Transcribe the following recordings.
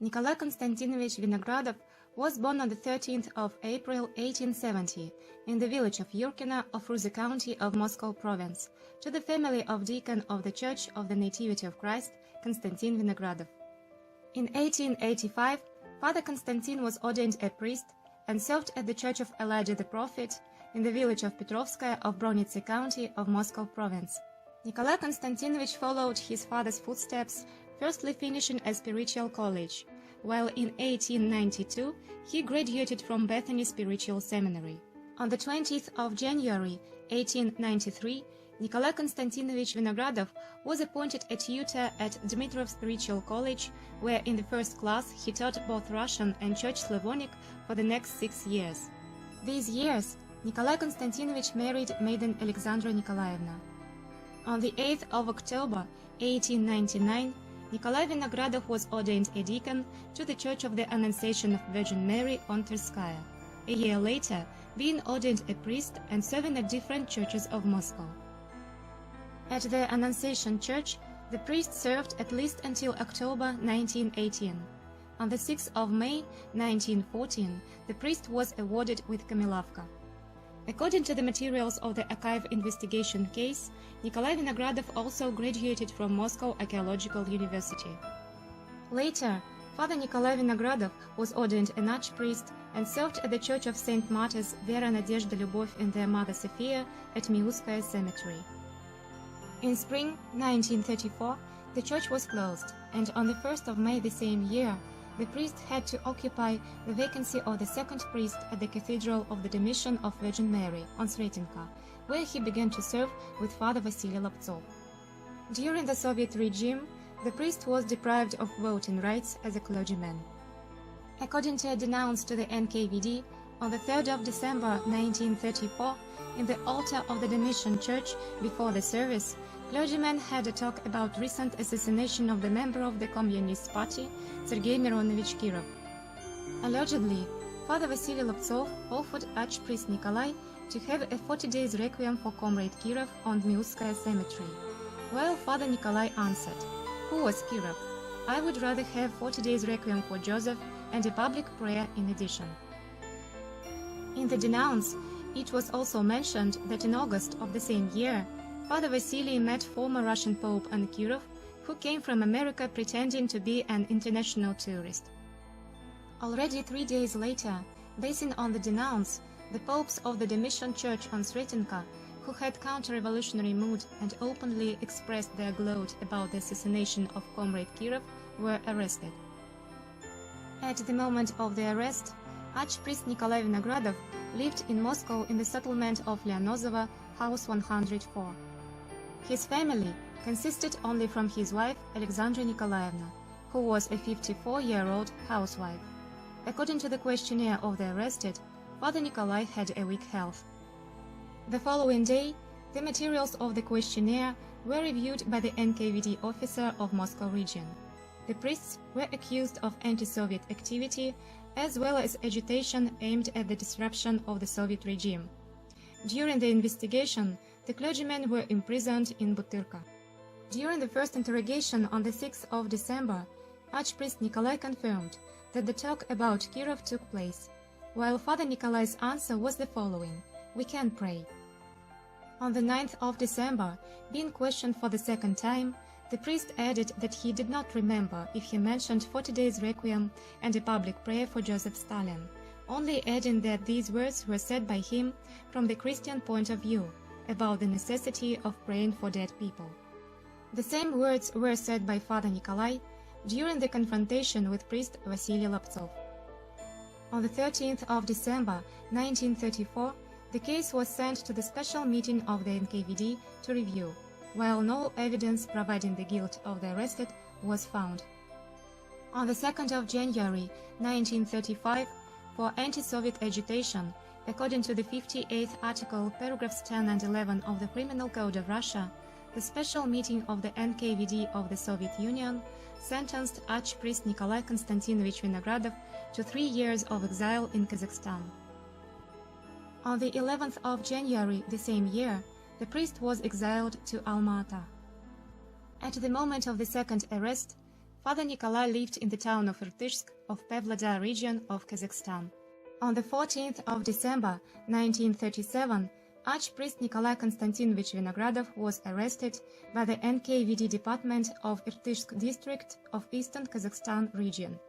Nikolay Konstantinovich Vinogradov was born on the 13th of April 1870 in the village of Yurkino of Ruza County of Moscow Province to the family of deacon of the Church of the Nativity of Christ, Konstantin Vinogradov. In 1885, Father Konstantin was ordained a priest and served at the Church of Elijah the Prophet in the village of Petrovskaya of Bronice County of Moscow Province. Nikolay Konstantinovich followed his father's footsteps, firstly finishing a spiritual college, while in 1892 he graduated from Bethany Spiritual Seminary. On the 20th of January 1893, Nikolay Konstantinovich Vinogradov was appointed a tutor at Dmitrov Spiritual College, where in the first class he taught both Russian and Church Slavonic for the next 6 years. These years, Nikolay Konstantinovich married maiden Alexandra Nikolaevna. On the 8th of October 1899, Nikolay Vinogradov was ordained a deacon to the Church of the Annunciation of Virgin Mary on Tverskaya, a year later being ordained a priest and serving at different churches of Moscow. At the Annunciation Church, the priest served at least until October 1918. On the 6th of May 1914, the priest was awarded with Kamilavka. According to the materials of the archive investigation case, Nikolay Vinogradov also graduated from Moscow Archaeological University. Later, Father Nikolay Vinogradov was ordained an archpriest and served at the Church of St. Martyrs Vera Nadezhda Lyubov in their Mother Sophia at Miuskaya Cemetery. In spring 1934, the church was closed, and on the 1st of May the same year, the priest had to occupy the vacancy of the second priest at the Cathedral of the Domitian of Virgin Mary on Sretenka, where he began to serve with Father Vasily Laptsov. During the Soviet regime, the priest was deprived of voting rights as a clergyman. According to a denounce to the NKVD, on the 3rd of December 1934, in the altar of the Domitian Church before the service, clergymen had a talk about recent assassination of the member of the Communist Party, Sergey Mironovich Kirov. Allegedly, Father Vasily Laptsov offered Archpriest Nikolai to have a 40 days requiem for Comrade Kirov on Miuskaya Cemetery, while Father Nikolai answered, "Who was Kirov? I would rather have 40 days requiem for Joseph and a public prayer in addition." In the denounce, it was also mentioned that in August of the same year, Father Vasily met former Russian Pope Anna Kirov, who came from America pretending to be an international tourist. Already 3 days later, basing on the denounce, the popes of the Domitian Church on Sretenka, who had counter-revolutionary mood and openly expressed their gloat about the assassination of Comrade Kirov, were arrested. At the moment of the arrest, Archpriest Nikolay Vinogradov lived in Moscow in the settlement of Leonozovo, house 104. His family consisted only from his wife Alexandra Nikolaevna, who was a 54-year-old housewife. According to the questionnaire of the arrested, Father Nikolai had a weak health. The following day, the materials of the questionnaire were reviewed by the NKVD officer of Moscow region. The priests were accused of anti-Soviet activity as well as agitation aimed at the disruption of the Soviet regime. During the investigation, the clergymen were imprisoned in Butyrka. During the first interrogation on the 6th of December, Archpriest Nikolai confirmed that the talk about Kirov took place, while Father Nikolai's answer was the following: "We can pray." On the 9th of December, being questioned for the second time, the priest added that he did not remember if he mentioned 40 days requiem and a public prayer for Joseph Stalin, only adding that these words were said by him from the Christian point of view, about the necessity of praying for dead people. The same words were said by Father Nikolai during the confrontation with priest Vasily Laptsov. On the 13th of December 1934, the case was sent to the special meeting of the NKVD to review, while no evidence providing the guilt of the arrested was found. On the 2nd of January 1935, for anti-Soviet agitation, according to the 58th article, paragraphs 10 and 11 of the Criminal Code of Russia, the special meeting of the NKVD of the Soviet Union sentenced Archpriest Nikolay Konstantinovich Vinogradov to 3 years of exile in Kazakhstan. On the 11th of January the same year, the priest was exiled to Alma-Ata. At the moment of the second arrest, Father Nikolai lived in the town of Irtysh of Pavlodar region of Kazakhstan. On the 14th of December 1937, Archpriest Nikolay Konstantinovich Vinogradov was arrested by the NKVD department of Irtysh district of Eastern Kazakhstan region.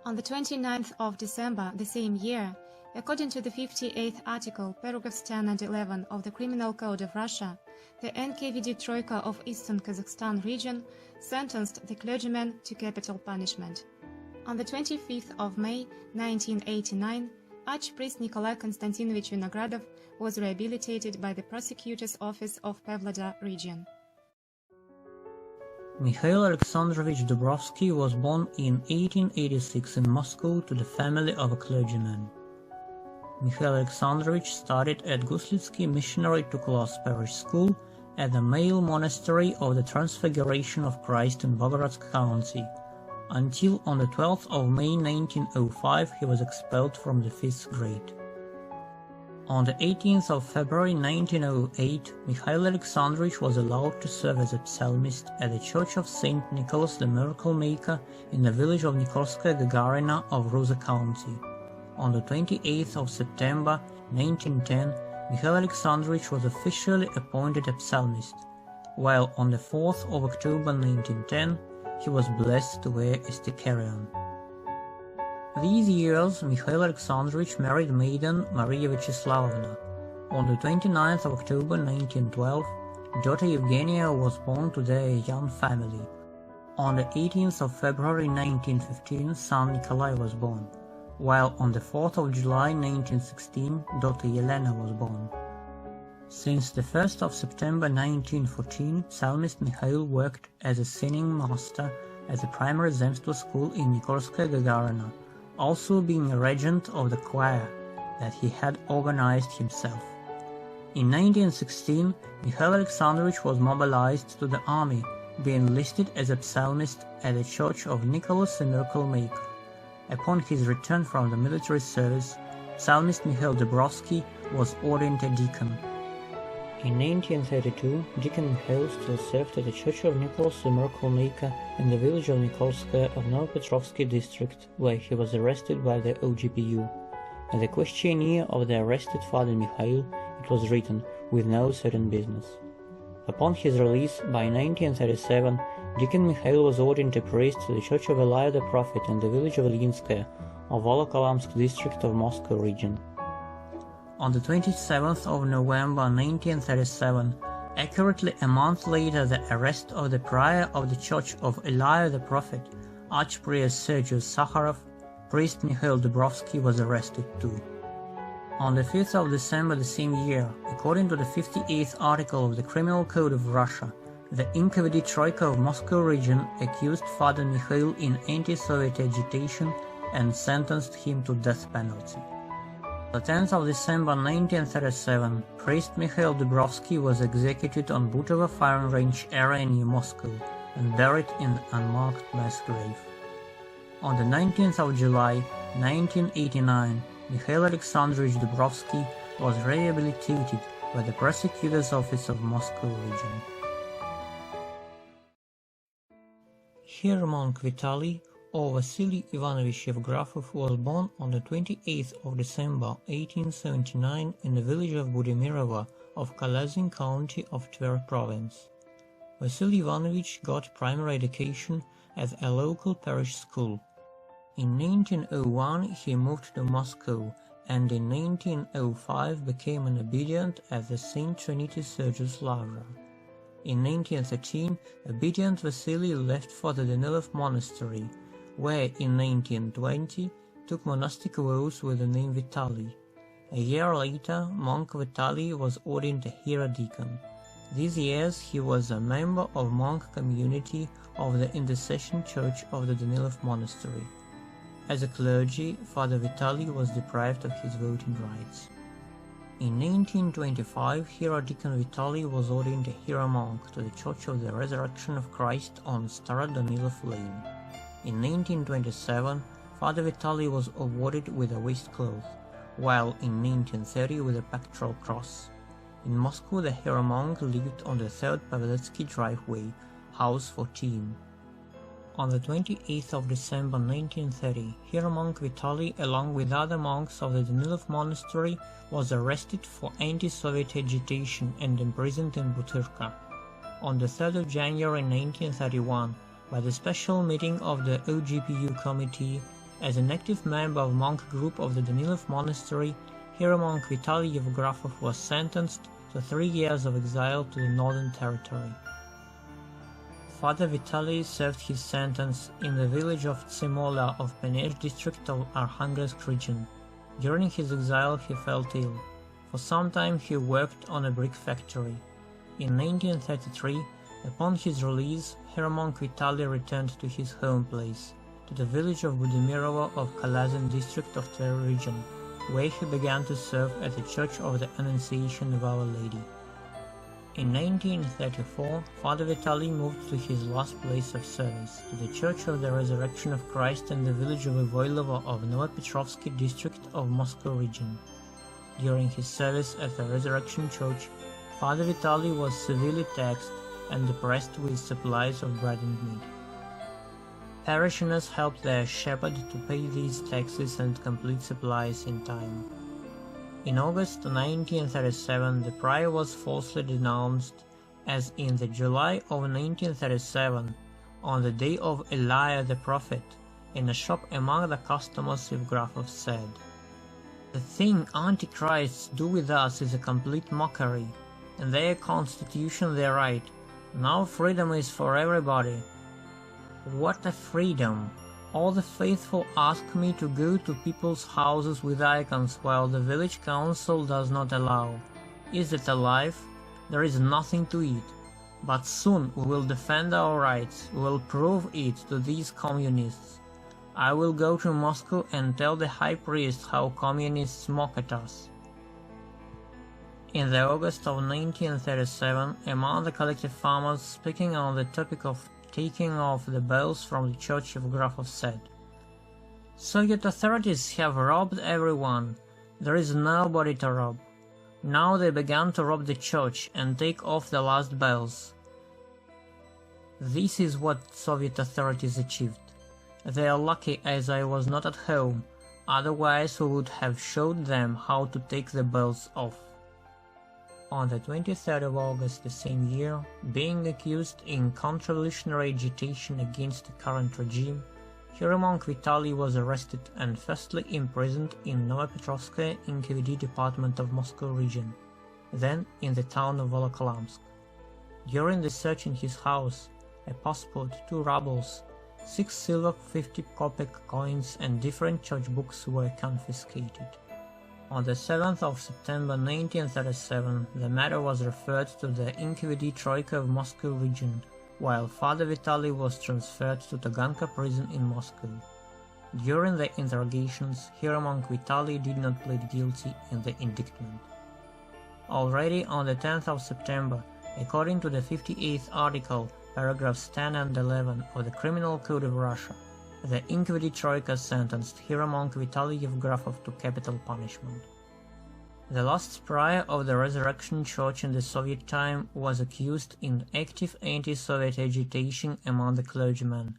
On the 29th of December the same year, according to the 58th article, paragraph standard 11 of the Criminal Code of Russia, the NKVD Troika of Eastern Kazakhstan region sentenced the clergymen to capital punishment. On the 25th of May 1989, Archpriest Nikolay Konstantinovich Vinogradov was rehabilitated by the prosecutor's office of Pavlodar region. Mikhail Alexandrovich Dubrovsky was born in 1886 in Moscow to the family of a clergyman. Mikhail Alexandrovich studied at Guslitsky Missionary Two-Class Parish School at the male monastery of the Transfiguration of Christ in Vologradsk County, until on the 12th of May 1905 he was expelled from the 5th grade. On the 18th of February 1908, Mikhail Alexandrovich was allowed to serve as a psalmist at the Church of St. Nicholas the Miracle Maker in the village of Nikolskaya Gagarina of Ruza County. On the 28th of September 1910, Mikhail Alexandrovich was officially appointed a psalmist, while on the 4th of October 1910, he was blessed to wear a sticharion. These years, Mikhail Alexandrovich married maiden Maria Vyacheslavovna. On the 29th of October 1912, daughter Evgenia was born to their young family. On the 18th of February 1915, son Nikolaj was born, while on the 4th of July 1916, daughter Elena was born. Since the 1st of September 1914, psalmist Mikhail worked as a singing master at the primary zemstvo school in Nikolskaya Gagarina, also being a regent of the choir that he had organized himself. In 1916, Mikhail Alexandrovich was mobilized to the army, being enlisted as a psalmist at the Church of Nicholas the Miracle Maker. Upon his return from the military service, psalmist Mikhail Dubrovsky was ordained a deacon. In 1932, Deacon Mikhail still served at the Church of Nicholas the Miracle Maker in the village of Nikolskaya of Novopetrovsky district, where he was arrested by the OGPU. At the questionnaire of the arrested Father Mikhail, it was written, "with no certain business." Upon his release, by 1937, Deacon Mikhail was ordained a priest to the Church of Elijah the Prophet in the village of Ilinskaya of Volokolamsk district of Moscow region. On the 27th of November 1937, accurately a month later, the arrest of the prior of the Church of Elijah the Prophet, Archpriest Sergey Sakharov, priest Mikhail Dubrovsky was arrested too. On the 5th of December the same year, according to the 58th article of the Criminal Code of Russia, the NKVD Troika of Moscow region accused Father Mikhail in anti-Soviet agitation and sentenced him to death penalty. On the 10th of December 1937, priest Mikhail Dubrovsky was executed on Butovo firing range area near Moscow and buried in an unmarked mass grave. On the 19th of July 1989, Mikhail Alexandrovich Dubrovsky was rehabilitated by the prosecutor's office of Moscow region. Here monk Vitali, or Vasily Ivanovich Yevgrafov, was born on the 28th of December 1879 in the village of Budimirovo of Kalazin County of Tver province. Vasily Ivanovich got primary education at a local parish school. In 1901 he moved to Moscow and in 1905 became an obedient at the St. Trinity Sergius Lavra. In 1913, obedient Vasily left for the Danilov monastery, where in 1920 took monastic vows with the name Vitali. A year later, monk Vitali was ordained a hero deacon. These years he was a member of monk community of the Intercession Church of the Danilov monastery. As a clergy, Father Vitali was deprived of his voting rights. In 1925, hero deacon Vitali was ordained a hero monk to the Church of the Resurrection of Christ on Starodanilov Lane. In 1927, Father Vitali was awarded with a waistcloth, while in 1930 with a pectoral cross. In Moscow, the hero monk lived on the 3rd Paveletsky driveway, house 14. On the 28th of December 1930, here monk Vitali, along with other monks of the Danilov monastery, was arrested for anti-Soviet agitation and imprisoned in Butyrka. On the 3rd of January 1931, by the special meeting of the OGPU committee, as an active member of monk group of the Danilov monastery, here monk Vitali Yevgrafov was sentenced to 3 years of exile to the Northern Territory. Father Vitali served his sentence in the village of Tsimola of Penech district of Arkhangelsk region. During his exile he felt ill. For some time he worked on a brick factory. In 1933, upon his release, here monk Vitali returned to his home place, to the village of Budimirovo of Kalazin district of Tver region, where he began to serve at the Church of the Annunciation of Our Lady. In 1934, Father Vitali moved to his last place of service, to the Church of the Resurrection of Christ in the village of Ivoilovo of Novopetrovsky district of Moscow region. During his service at the Resurrection Church, Father Vitali was severely taxed and depressed with supplies of bread and meat. Parishioners helped their shepherd to pay these taxes and complete supplies in time. In August 1937, the prior was falsely denounced, as in the July of 1937, on the day of Elijah the prophet, in a shop among the customers, Yevgrafov said, "The thing Antichrists do with us is a complete mockery, and their constitution their right. Now freedom is for everybody." What a freedom! All the faithful ask me to go to people's houses with icons while the village council does not allow. Is it a life? There is nothing to eat. But soon we will defend our rights, we will prove it to these communists. I will go to Moscow and tell the high priest how communists mock at us. In the August of 1937, among the collective farmers speaking on the topic of taking off the bells from the church, Yevgrafov said, "Soviet authorities have robbed everyone. There is nobody to rob. Now they began to rob the church and take off the last bells. This is what Soviet authorities achieved. They are lucky as I was not at home, otherwise we would have showed them how to take the bells off." On the 23rd of August the same year, being accused in counter-revolutionary agitation against the current regime, here monk Vitali was arrested and firstly imprisoned in Novopetrovskaya NKVD department of Moscow region, then in the town of Volokholamsk. During the search in his house, a passport, 2 rubles, 6 silver 50 kopek coins and different church books were confiscated. On the 7th of September 1937, the matter was referred to the NKVD Troika of Moscow region, while Father Vitali was transferred to Taganka prison in Moscow. During the interrogations, here monk Vitali did not plead guilty in the indictment. Already on the 10th of September, according to the 58th article, paragraphs 10 and 11 of the Criminal Code of Russia, the NKVD Troika sentenced here monk Vitali Yevgrafov to capital punishment. The last prior of the Resurrection Church in the Soviet time was accused in active anti-Soviet agitation among the clergymen,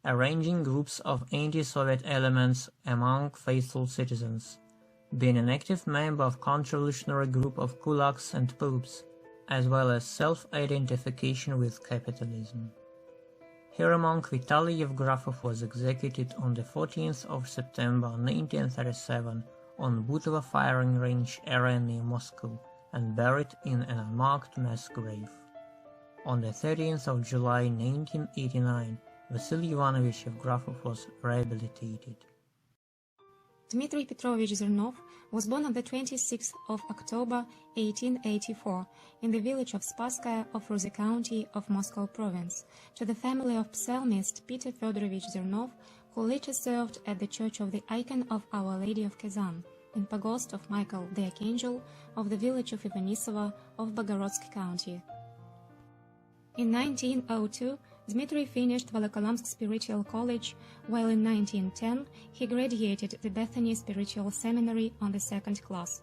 arranging groups of anti-Soviet elements among faithful citizens, being an active member of counter-revolutionary group of kulaks and popes, as well as self-identification with capitalism. Here monk Vitali Yevgrafov was executed on the 14th of September 1937 on Butovo firing range area near Moscow and buried in an unmarked mass grave. On the 13th of July 1989, Vasily Ivanovich Yevgrafov was rehabilitated. Dmitri Petrovich Zernov was born on the 26th of October 1884 in the village of Spasskaya of Ruza County of Moscow Province, to the family of psalmist Peter Fedorovich Zernov, who later served at the Church of the Icon of Our Lady of Kazan, in Pagost of Mikhail the Archangel of the village of Ivanisovo of Bogorodsky County. In 1902, Dimitri finished Volokholamsk Spiritual College, while in 1910 he graduated the Bethany Spiritual Seminary on the 2nd class.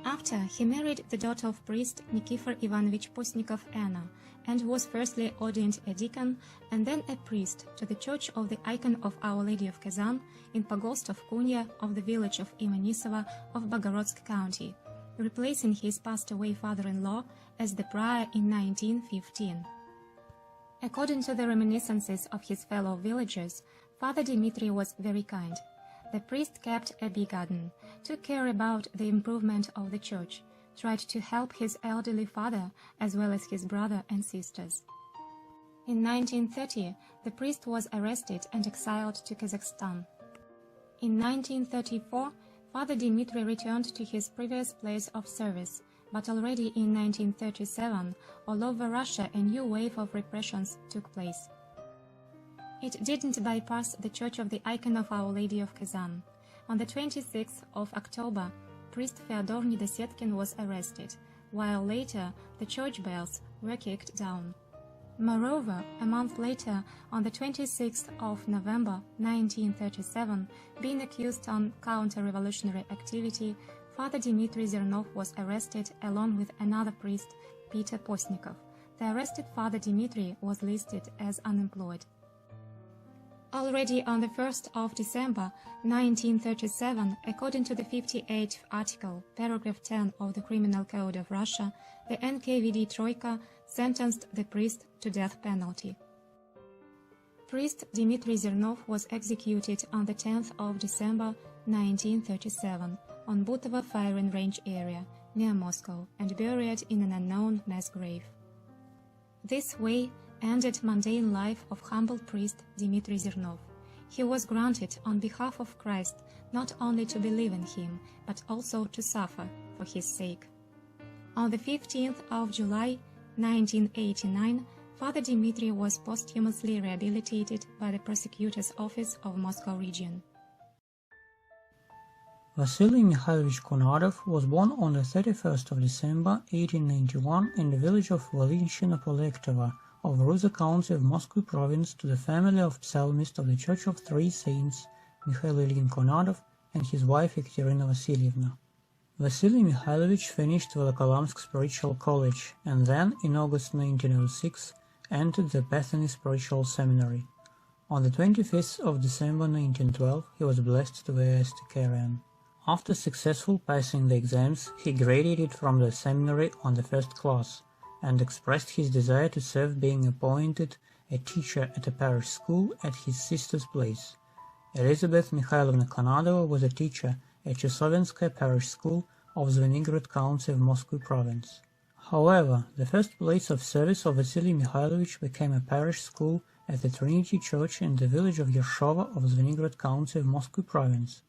After, he married the daughter of priest Nikifor Ivanovich Postnikov Anna, and was firstly ordained a deacon and then a priest to the Church of the Icon of Our Lady of Kazan in Pogost of Kunya of the village of Ivanisovo of Bogorodsk County, replacing his passed-away father-in-law as the prior in 1915. According to the reminiscences of his fellow villagers, Father Dimitri was very kind. The priest kept a bee garden, took care about the improvement of the church, tried to help his elderly father as well as his brother and sisters. In 1930, the priest was arrested and exiled to Kazakhstan. In 1934, Father Dimitri returned to his previous place of service, but already in 1937, all over Russia a new wave of repressions took place. It didn't bypass the Church of the Icon of Our Lady of Kazan. On the 26th of October, priest Fyodor Nedosetkin was arrested, while later the church bells were kicked down. Moreover, a month later, on the 26th of November 1937, being accused on counter-revolutionary activity, Father Dmitry Zernov was arrested along with another priest, Peter Postnikov. The arrested Father Dmitry was listed as unemployed. Already on the 1st of December 1937, according to the 58th article, paragraph 10 of the Criminal Code of Russia, the NKVD Troika sentenced the priest to death penalty. Priest Dmitry Zernov was executed on the 10th of December 1937 on Butovo firing range area near Moscow and buried in an unknown mass grave. This way ended mundane life of humble priest Dmitry Zernov. He was granted on behalf of Christ not only to believe in him, but also to suffer for his sake. On the 15th of July 1989, Father Dmitry was posthumously rehabilitated by the prosecutor's office of Moscow region. Vasily Mikhailovich Konadov was born on the 31st of December 1891 in the village of Valenchino-Polektovo of Ruza County of Moscow Province to the family of psalmist of the Church of Three Saints, Mikhail Konadov, and his wife Ekaterina Vasilievna. Vasily Mikhailovich finished Volokholamsk Spiritual College and then, in August 1906, entered the Bethany Spiritual Seminary. On the 25th of December 1912, he was blessed to wear a Stikarian. After successful passing the exams, he graduated from the seminary on the first class, and expressed his desire to serve being appointed a teacher at a parish school at his sister's place. Elizabeth Mikhailovna Konadova was a teacher at Chesovinskaya parish school of Vinogradov County of Moscow Province. However, the first place of service of Vasily Mikhailovich became a parish school at the Trinity Church in the village of Yershova of Vinogradov County of Moscow Province,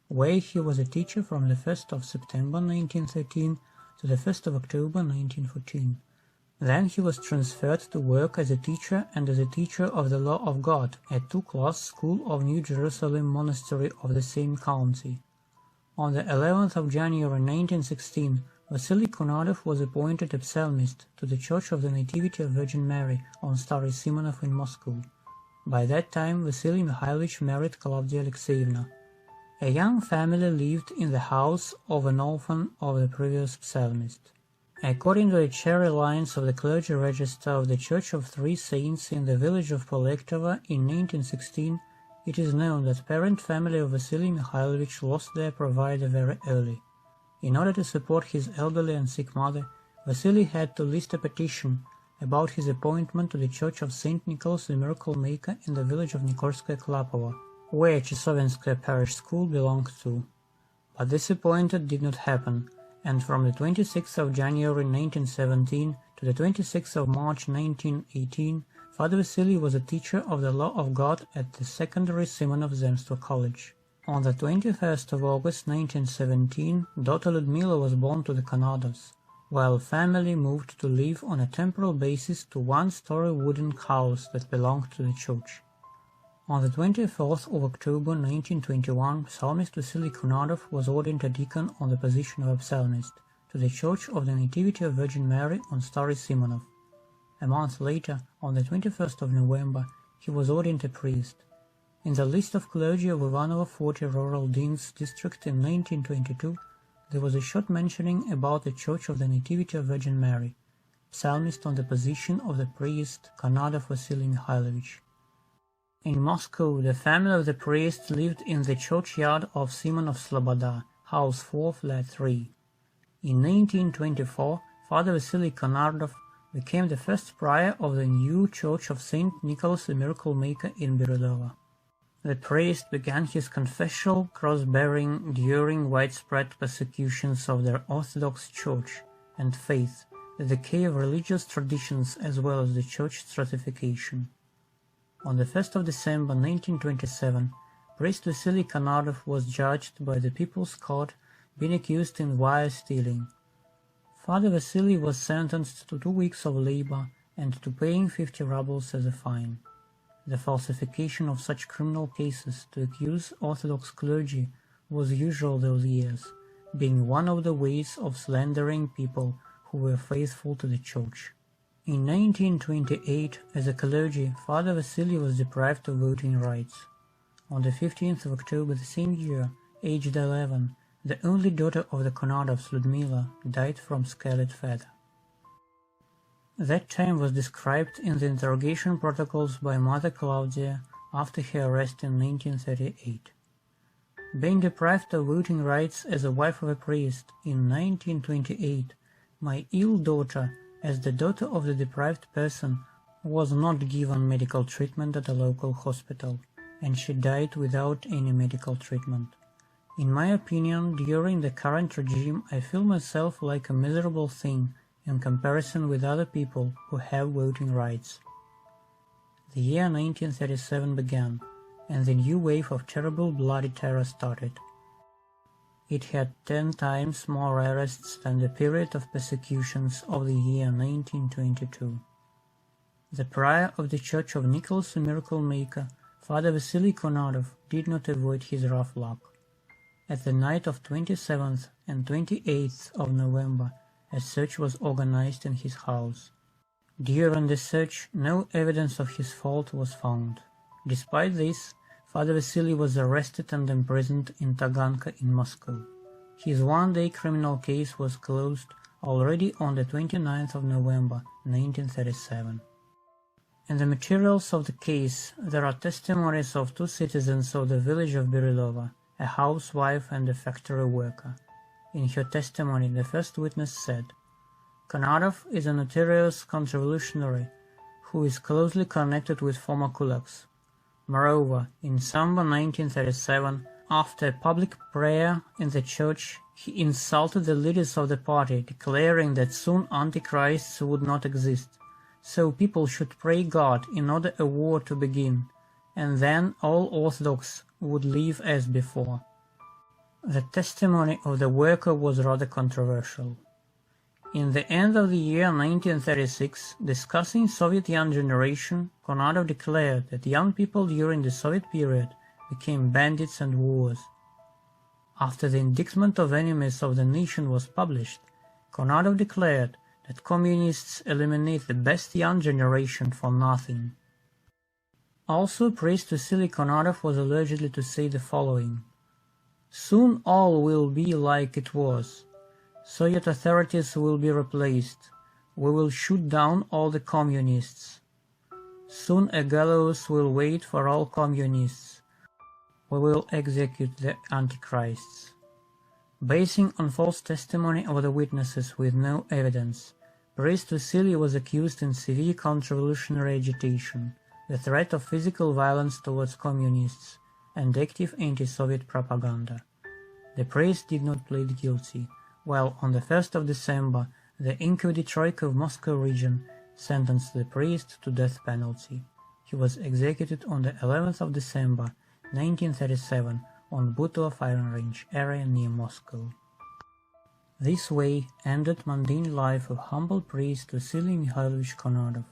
where he was a teacher from the 1st of September 1913 to the 1st of October 1914. Then he was transferred to work as a teacher and as a teacher of the Law of God at two-class school of New Jerusalem Monastery of the same county. On the 11th of January 1916, Vasily Konadov was appointed a psalmist to the Church of the Nativity of Virgin Mary on Stary Simonov in Moscow. By that time, Vasily Mikhailovich married Claudia Alexeevna. A young family lived in the house of an orphan of the previous psalmist. According to the cherry lines of the clergy register of the Church of Three Saints in the village of Polektovo in 1916, it is known that parent family of Vasily Mikhailovich lost their provider very early. In order to support his elderly and sick mother, Vasily had to list a petition about his appointment to the Church of St. Nicholas the Miracle Maker in the village of Nikolskaya Klapovo, where Chesovinskaya parish school belonged to. But this appointment did not happen, and from the 26th of January 1917 to the 26th of March 1918, Father Vasily was a teacher of the Law of God at the secondary Simonov Zemstvo College. On the 21st of August 1917, daughter Ludmila was born to the Konadovs, while family moved to live on a temporal basis to one-story wooden house that belonged to the church. On the 24th of October 1921, psalmist Vasily Konadov was ordained a deacon on the position of a psalmist to the Church of the Nativity of Virgin Mary on Stary Simonov. A month later, on the 21st of November, he was ordained a priest. In the list of clergy of Ivanovo 40 rural deans district in 1922, there was a short mentioning about the Church of the Nativity of Virgin Mary, psalmist on the position of the priest Kranowski Vasily Mikhailovich. In Moscow, the family of the priest lived in the churchyard of Simonov Sloboda, house 4, flat 3. In 1924, Father Vasily Konardov became the first prior of the new Church of St. Nicholas the Miracle Maker in Berilovo. The priest began his confessional cross-bearing during widespread persecutions of their Orthodox Church and faith, the decay of religious traditions as well as the Church stratification. On the 1st of December 1927, priest Vasily Konardov was judged by the People's Court, being accused in wire stealing. Father Vasily was sentenced to 2 weeks of labor and to paying 50 rubles as a fine. The falsification of such criminal cases to accuse Orthodox clergy was usual those years, being one of the ways of slandering people who were faithful to the Church. In 1928, as a clergy, Father Vasily was deprived of voting rights. On the 15th of October the same year, aged 11, the only daughter of the Konardovs, Ludmila, died from scarlet fever. That time was described in the interrogation protocols by Mother Claudia after her arrest in 1938. Being deprived of voting rights as a wife of a priest in 1928, my ill daughter, as the daughter of the deprived person, was not given medical treatment at a local hospital, and she died without any medical treatment. In my opinion, during the current regime, I feel myself like a miserable thing in comparison with other people who have voting rights. The year 1937 began, and the new wave of terrible bloody terror started. It had 10 times more arrests than the period of persecutions of the year 1922. The prior of the Church of Nicholas the Miracle Maker, Father Vasily Konardov, did not avoid his rough luck. At the night of 27th and 28th of November, a search was organized in his house. During the search, no evidence of his fault was found. Despite this, Father Vasily was arrested and imprisoned in Taganka in Moscow. His one-day criminal case was closed already on the 29th of November 1937. In the materials of the case, there are testimonies of 2 citizens of the village of Berilovo, a housewife and a factory worker. In her testimony, the first witness said, "Konardov is a notorious counter-revolutionary who is closely connected with former kulaks. Moreover, in summer 1937, after a public prayer in the church, he insulted the leaders of the party, declaring that soon antichrists would not exist, so people should pray God in order a war to begin, and then all Orthodox would live as before." The testimony of the worker was rather controversial. In the end of the year 1936, discussing Soviet young generation, Konardov declared that young people during the Soviet period became bandits and warriors. After the indictment of enemies of the nation was published, Konardov declared that communists eliminate the best young generation for nothing. Also, priest Vasily Konardov was allegedly to say the following: "Soon all will be like it was. Soviet authorities will be replaced. We will shoot down all the communists. Soon a gallows will wait for all communists. We will execute the antichrists." Basing on false testimony of the witnesses with no evidence, priest Vasily was accused in severe counter-revolutionary agitation, the threat of physical violence towards communists, and active anti-Soviet propaganda. The priest did not plead guilty, while on the 1st of December the Inquiry Troika of Moscow region sentenced the priest to death penalty. He was executed on the 11th of December 1937 on Butovo firing range area near Moscow. This way ended mundane life of humble priest Vasily Mikhailovich Konardov.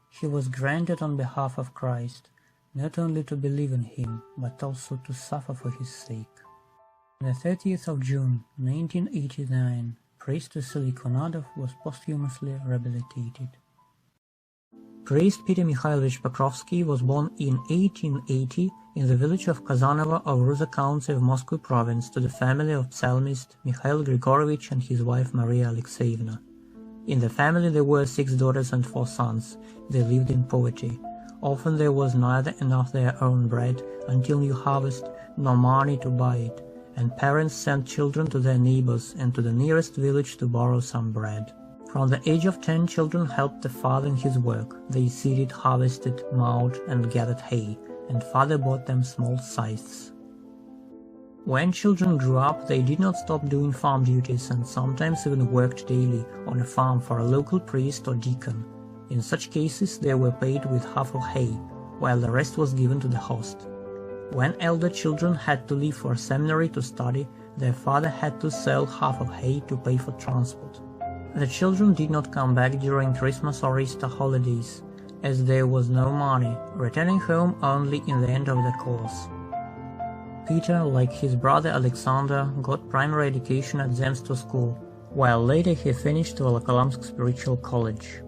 He was granted on behalf of Christ not only to believe in him, but also to suffer for his sake. On the 30th of June 1989, priest Vasily Konardov was posthumously rehabilitated. Priest Peter Mikhailovich Pokrovsky was born in 1880 in the village of Kazanovo of Ruza County of Moscow Province to the family of psalmist Mikhail Grigorovich and his wife Maria Alexeyevna. In the family there were 6 daughters and 4 sons. They lived in poverty. Often there was neither enough their own bread until new harvest, nor money to buy it, and parents sent children to their neighbors and to the nearest village to borrow some bread. From the age of 10, children helped the father in his work. They seeded, harvested, mowed, and gathered hay, and father bought them small scythes. When children grew up, they did not stop doing farm duties and sometimes even worked daily on a farm for a local priest or deacon. In such cases, they were paid with half of hay, while the rest was given to the host. When elder children had to leave for seminary to study, their father had to sell half of hay to pay for transport. The children did not come back during Christmas or Easter holidays, as there was no money, returning home only in the end of the course. Peter, like his brother Alexander, got primary education at Zemstvo school, while later he finished Volokholamsk Spiritual College.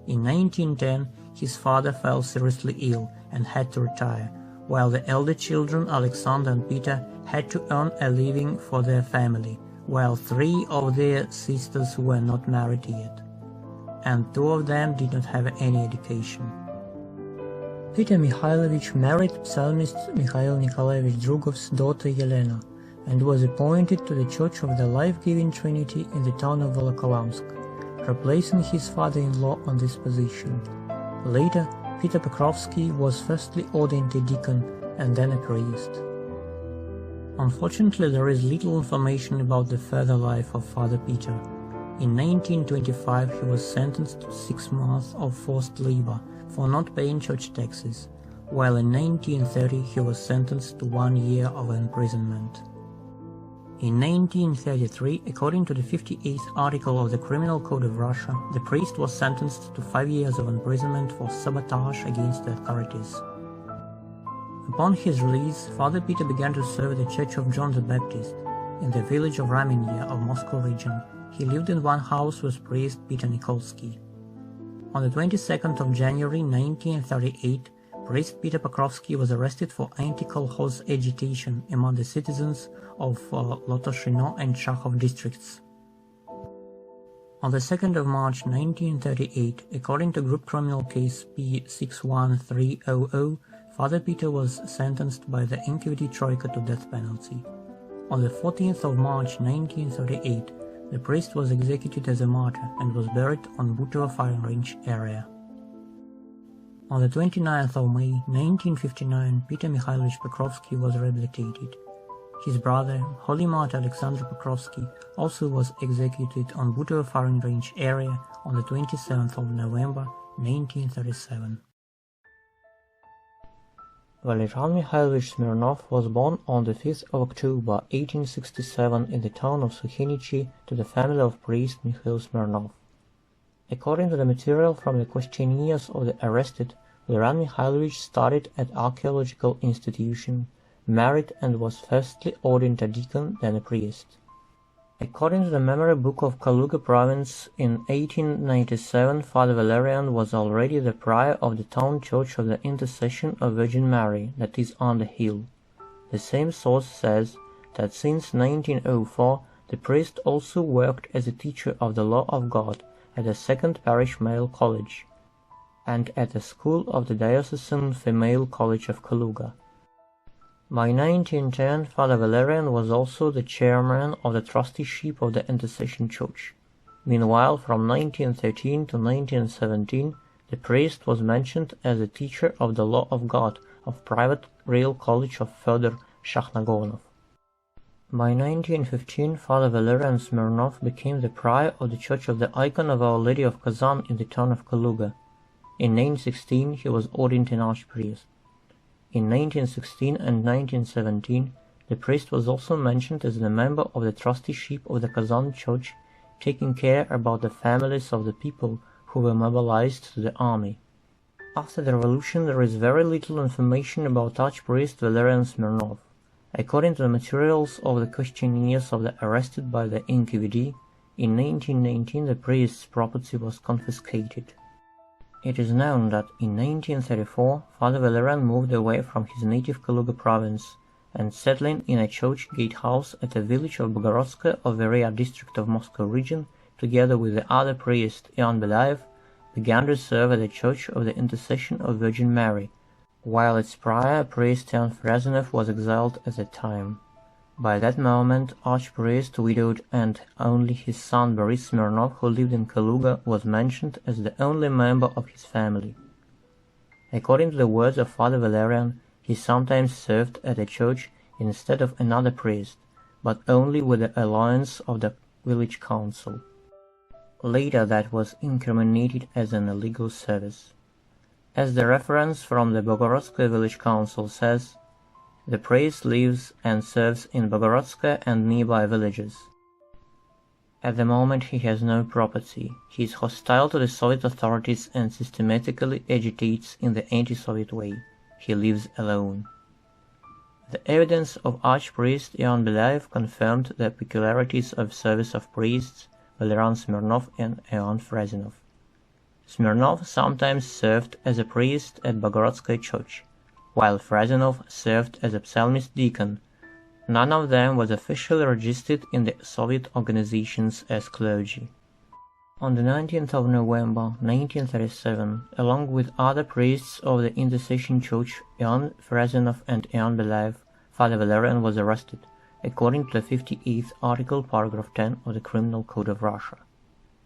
In 1910, his father fell seriously ill and had to retire, while the elder children, Alexander and Peter, had to earn a living for their family, while 3 of their sisters were not married yet, and 2 of them did not have any education. Peter Mikhailovich married psalmist Mikhail Nikolaevich Drugov's daughter Elena, and was appointed to the Church of the Life-Giving Trinity in the town of Volokholamsk, replacing his father-in-law on this position. Later, Peter Pokrovsky was firstly ordained a deacon and then a priest. Unfortunately, there is little information about the further life of Father Peter. In 1925 he was sentenced to 6 months of forced labor for not paying church taxes, while in 1930 he was sentenced to 1 year of imprisonment. In 1933, according to the 58th article of the Criminal Code of Russia, the priest was sentenced to 5 years of imprisonment for sabotage against the authorities. Upon his release, Father Peter began to serve the Church of John the Baptist in the village of Raminya of Moscow region. He lived in one house with priest Peter Nikolsky. On the 22nd of January 1938, priest Peter Pokrovsky was arrested for anti-kolkhoz agitation among the citizens of Lotoshino and Strahov districts. On the 2nd of March 1938, according to group criminal case P61300, Father Peter was sentenced by the NKVD Troika to death penalty. On the 14th of March 1938, the priest was executed as a martyr and was buried on Butovo firing range area. On the 29th of May 1959, Peter Mikhailovich Pokrovsky was rehabilitated. His brother, Holy Martyr Alexander Pokrovsky, also was executed on Butovo firing range area on the 27th of November 1937. Valerian Mikhailovich Mirnov was born on the 5th of October 1867 in the town of Sukhinichi to the family of priest Mikhail Smirnov. According to the material from the questionnaires of the arrested, Valerian Mikhailovich studied at archaeological institution, married and was firstly ordained a deacon, then a priest. According to the memory book of Kaluga province, in 1897 Father Valerian was already the prior of the town church of the Intercession of Virgin Mary, that is on the hill. The same source says that since 1904 the priest also worked as a teacher of the law of God at the Second Parish Male College and at the school of the Diocesan Female College of Kaluga. By 1910, Father Valerian was also the chairman of the trusteeship of the Intercession Church. Meanwhile, from 1913 to 1917, the priest was mentioned as a teacher of the law of God of private real college of Fyodor Shakhnagonov. By 1915, Father Valerian Smirnov became the prior of the Church of the Icon of Our Lady of Kazan in the town of Kaluga. In 1916, he was ordained an archpriest. In 1916 and 1917, the priest was also mentioned as a member of the trusteeship of the Kazan Church, taking care about the families of the people who were mobilized to the army. After the revolution, there is very little information about archpriest Valerian Smirnov. According to the materials of the questionnaires of the arrested by the NKVD, in 1919 the priest's property was confiscated. It is known that in 1934 Father Valerian moved away from his native Kaluga province and settling in a church gatehouse at a village of Bogorodskoe of Veria district of Moscow region, together with the other priest Ivan Belife, began to serve at the Church of the Intercession of Virgin Mary, while its prior priest Ivan Frazanov was exiled at the time. By that moment, Archpriest, widowed, and only his son Boris Mirnov, who lived in Kaluga, was mentioned as the only member of his family. According to the words of Father Valerian, he sometimes served at a church instead of another priest, but only with the alliance of the village council. Later that was incriminated as an illegal service. As the reference from the Bogorodskoe village council says, the priest lives and serves in Bogorodskoe and nearby villages. At the moment he has no property. He is hostile to the Soviet authorities and systematically agitates in the anti-Soviet way. He lives alone. The evidence of Archpriest Ivan Belife confirmed the peculiarities of service of priests Valerian Mirnov and Ivan Frazanov. Smirnov sometimes served as a priest at Bogorodskoe church, while Frazanov served as a psalmist deacon. None of them was officially registered in the Soviet organizations as clergy. On the 19th of November 1937, along with other priests of the Intercession Church, Ivan Frazanov and Ivan Belife, Father Valerian was arrested, according to the 58th article, paragraph 10 of the Criminal Code of Russia.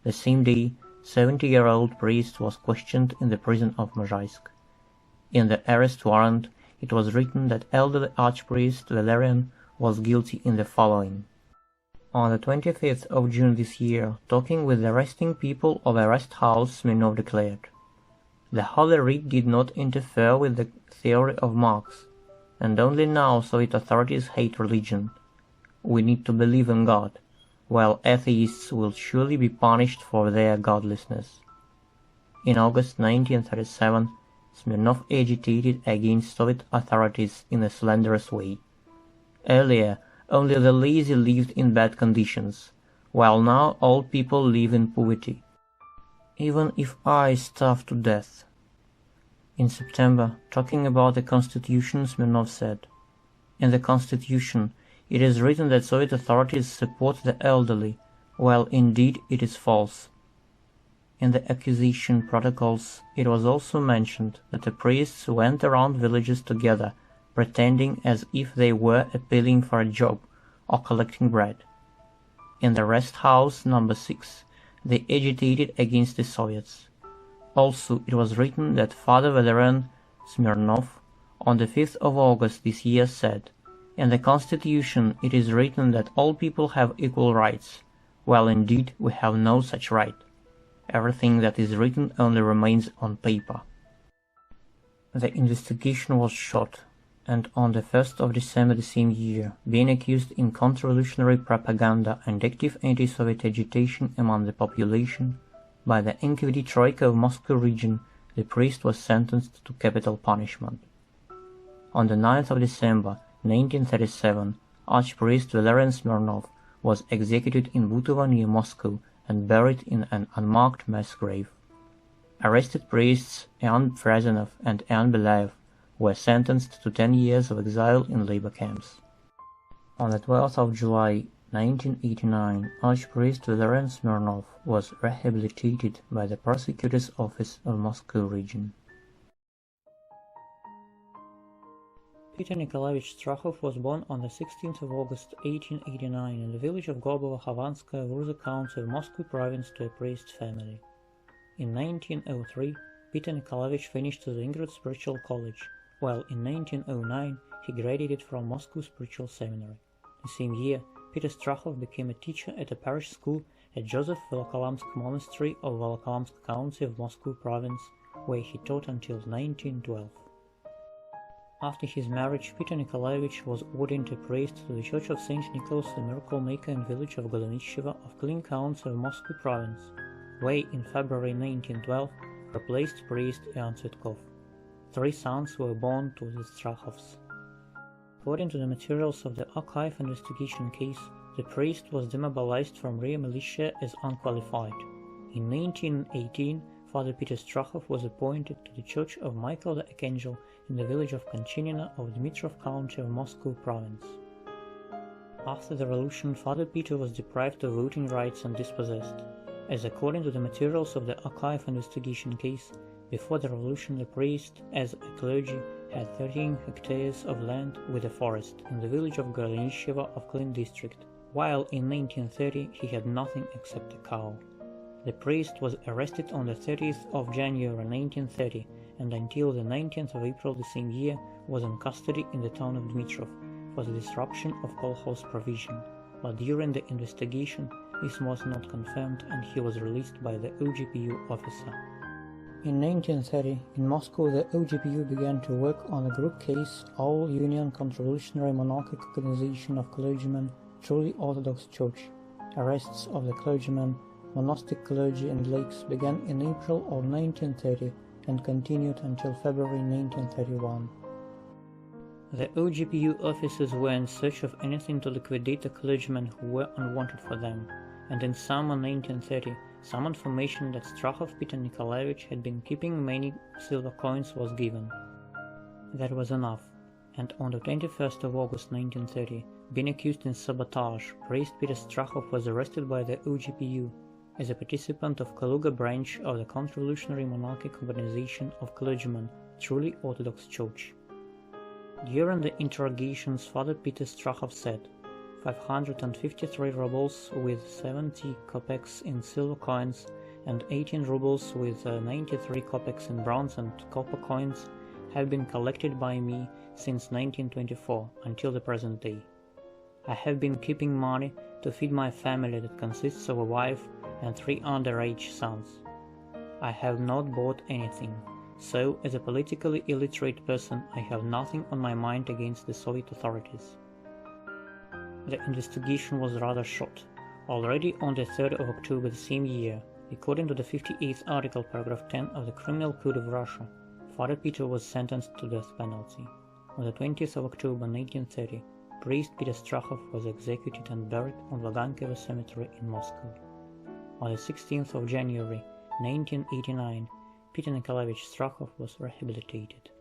The same day, 70-year-old priest was questioned in the prison of Mozhaisk. In the arrest warrant, it was written that elderly Archpriest Valerian was guilty in the following. On the 25th of June this year, talking with the arresting people of a rest house, Smirnov declared, "The Holy Writ did not interfere with the theory of Marx, and only now Soviet authorities hate religion. We need to believe in God, while atheists will surely be punished for their godlessness." In August 1937, Smirnov agitated against Soviet authorities in a slanderous way. Earlier, only the lazy lived in bad conditions, while now all people live in poverty. Even if I starve to death. In September, talking about the Constitution, Smirnov said, "In the Constitution, it is written that Soviet authorities support the elderly, while indeed it is false. In the accusation protocols, it was also mentioned that the priests went around villages together, pretending as if they were appealing for a job or collecting bread. In the rest house number 6, they agitated against the Soviets. Also, it was written that Father Valerian Smirnov on the 5th of August this year said, 'In the Constitution it is written that all people have equal rights, while indeed we have no such right. Everything that is written only remains on paper.'" The investigation was shot, and on the 1st of December the same year, being accused in counter-revolutionary propaganda and active anti-Soviet agitation among the population, by the NKVD Troika of Moscow region, the priest was sentenced to capital punishment. On the 9th of December 1937, Archpriest Valerian Mirnov was executed in Butovo near Moscow and buried in an unmarked mass grave. Arrested priests Ivan Frazanov and Ivan Belife were sentenced to 10 years of exile in labor camps. On the 12th of July 1989, Archpriest Valerian Mirnov was rehabilitated by the Prosecutor's Office of Moscow region. Peter Nikolaevich Strahov was born on the 16th of August 1889 in the village of Gorbovo-Khovanskaya, Ruza County of Moscow province, to a priest family. In 1903, Peter Nikolaevich finished the Leningrad Spiritual College, while in 1909 he graduated from Moscow Spiritual Seminary. The same year, Peter Strahov became a teacher at a parish school at Joseph Volokolamsk Monastery of Volokolamsk County of Moscow province, where he taught until 1912. After his marriage, Peter Nikolaevich was ordained a priest to the Church of St. Nicholas the Miracle Maker in village of Golenichevo of Klin County of Moscow province, where in February 1912 replaced priest Ivan Tsvetkov. 3 sons were born to the Strahovs. According to the materials of the archive investigation case, the priest was demobilized from rear militia as unqualified. In 1918, Father Peter Strahov was appointed to the Church of Michael the Archangel in the village of Konchinino of Dimitri County of Moscow Province. After the revolution, Father Peter was deprived of voting rights and dispossessed, as according to the materials of the archive investigation case, before the revolution the priest, as a clergy, had 13 hectares of land with a forest in the village of Gornishevo of Gleaned district, while in 1930 he had nothing except a cow. The priest was arrested on the 30th of January 1930 and until the 19th of April the same year was in custody in the town of Dmitrov for the disruption of kolkhoz provision, but during the investigation this was not confirmed and he was released by the OGPU officer. In 1930, in Moscow, the OGPU began to work on a group case, All Union Contre-Revolutionary Monarchic Organization of Clergymen, Truly Orthodox Church. Arrests of the clergymen, monastic clergy and laicks began in April of 1930 and continued until February 1931. The OGPU officers were in search of anything to liquidate the clergymen who were unwanted for them, and in summer 1930, some information that Strahov Peter Nikolaevich had been keeping many silver coins was given. That was enough, and on the 21st of August 1930, being accused in sabotage, priest Peter Strahov was arrested by the OGPU as a participant of Kaluga branch of the Counter-Revolutionary Monarchic Organization of Clergymen, Truly Orthodox Church. During the interrogations, Father Peter Strahov said, 553 rubles with 70 kopecks in silver coins and 18 rubles with 93 kopecks in bronze and copper coins have been collected by me since 1924 until the present day. I have been keeping money to feed my family that consists of a wife and 3 underage sons. I have not bought anything, so as a politically illiterate person I have nothing on my mind against the Soviet authorities. The investigation was rather short. Already on the 3rd of October the same year, according to the 58th article paragraph 10 of the Criminal Code of Russia, Father Peter was sentenced to death penalty. On the 20th of October 1930, priest Peter Strahov was executed and buried on Vagankovo Cemetery in Moscow. On the 16th of January 1989, Peter Nikolaevich Strahov was rehabilitated.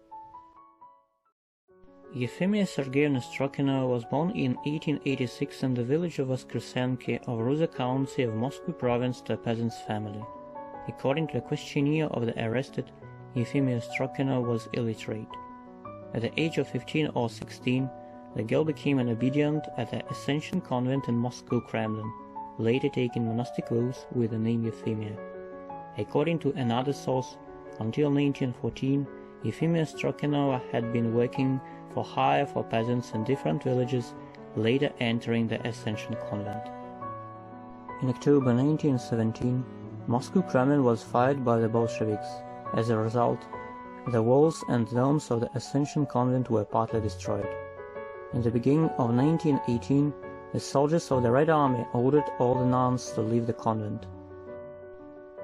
Euphemia Sergeyevna Strokanova was born in 1886 in the village of Voskresenki of Ruza County of Moscow Province to a peasant's family. According to the questionnaire of the arrested, Euphemia Strokanova was illiterate. At the age of 15 or 16, the girl became an obedient at the Ascension Convent in Moscow Kremlin, later taking monastic vows with the name Euphemia. According to another source, until 1914, Euphemia Strokanova had been working for hire for peasants in different villages, later entering the Ascension Convent. In October 1917, Moscow Kremlin was fired by the Bolsheviks. As a result, the walls and domes of the Ascension Convent were partly destroyed. In the beginning of 1918, the soldiers of the Red Army ordered all the nuns to leave the convent.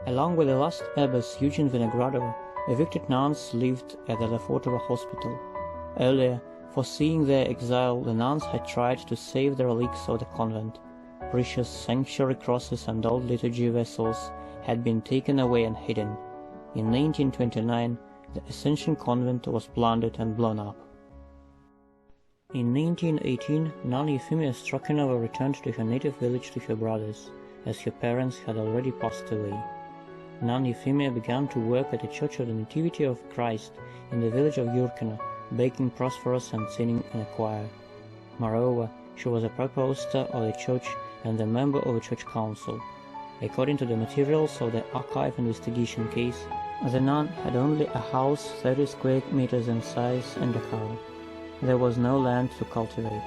Along with the last abbess Eugene Vinogradov, evicted nuns lived at the Lefortovo hospital. Earlier, foreseeing their exile, the nuns had tried to save the relics of the convent. Precious sanctuary crosses and old liturgy vessels had been taken away and hidden. In 1929, the Ascension Convent was plundered and blown up. In 1918, nun Euphemia Strokanova returned to her native village to her brothers, as her parents had already passed away. Nun Euphemia began to work at the Church of the Nativity of Christ in the village of Yurkino, baking prosperous and singing in a choir. Moreover, she was a propostor of the church and a member of the church council. According to the materials of the archive investigation case, the nun had only a house 30 square meters in size and a cow. There was no land to cultivate.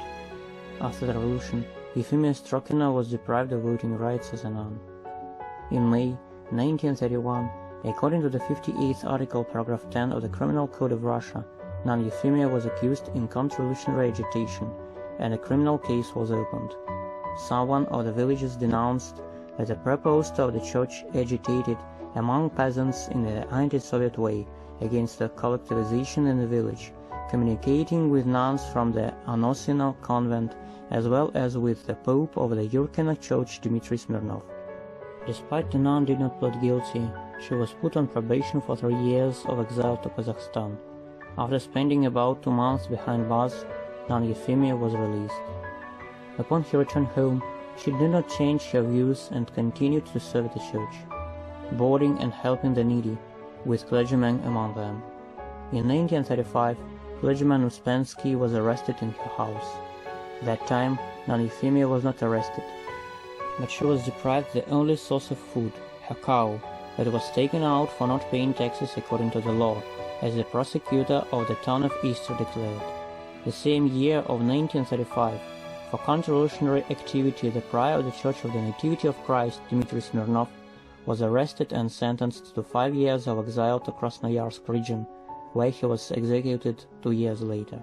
After the revolution, Euphemia Strokanova was deprived of voting rights as a nun. In May 1931, according to the 58th article paragraph 10 of the Criminal Code of Russia, nun Euphemia was accused in counter-revolutionary agitation, and a criminal case was opened. Someone of the villagers denounced that a propostor of the church agitated among peasants in an anti-Soviet way against the collectivization in the village, communicating with nuns from the Anosino convent as well as with the Pope of the Yurkino church Dimitri Mirnov. Despite the nun did not plead guilty, She was put on probation for 3 years of exile to Kazakhstan. After spending about 2 months behind bars, nun Euphemia was released. Upon her return home, she did not change her views and continued to serve the church, boarding and helping the needy, with clergymen among them. In 1935, clergyman Uspensky was arrested in her house. That time, nun Euphemia was not arrested, but she was deprived the only source of food, her cow, that was taken out for not paying taxes according to the law, as the prosecutor of the town of Istra declared. The same year of 1935, for counter-revolutionary activity, the prior of the Church of the Nativity of Christ, Dimitri Smirnov, was arrested and sentenced to 5 years of exile to Krasnoyarsk region, where he was executed 2 years later.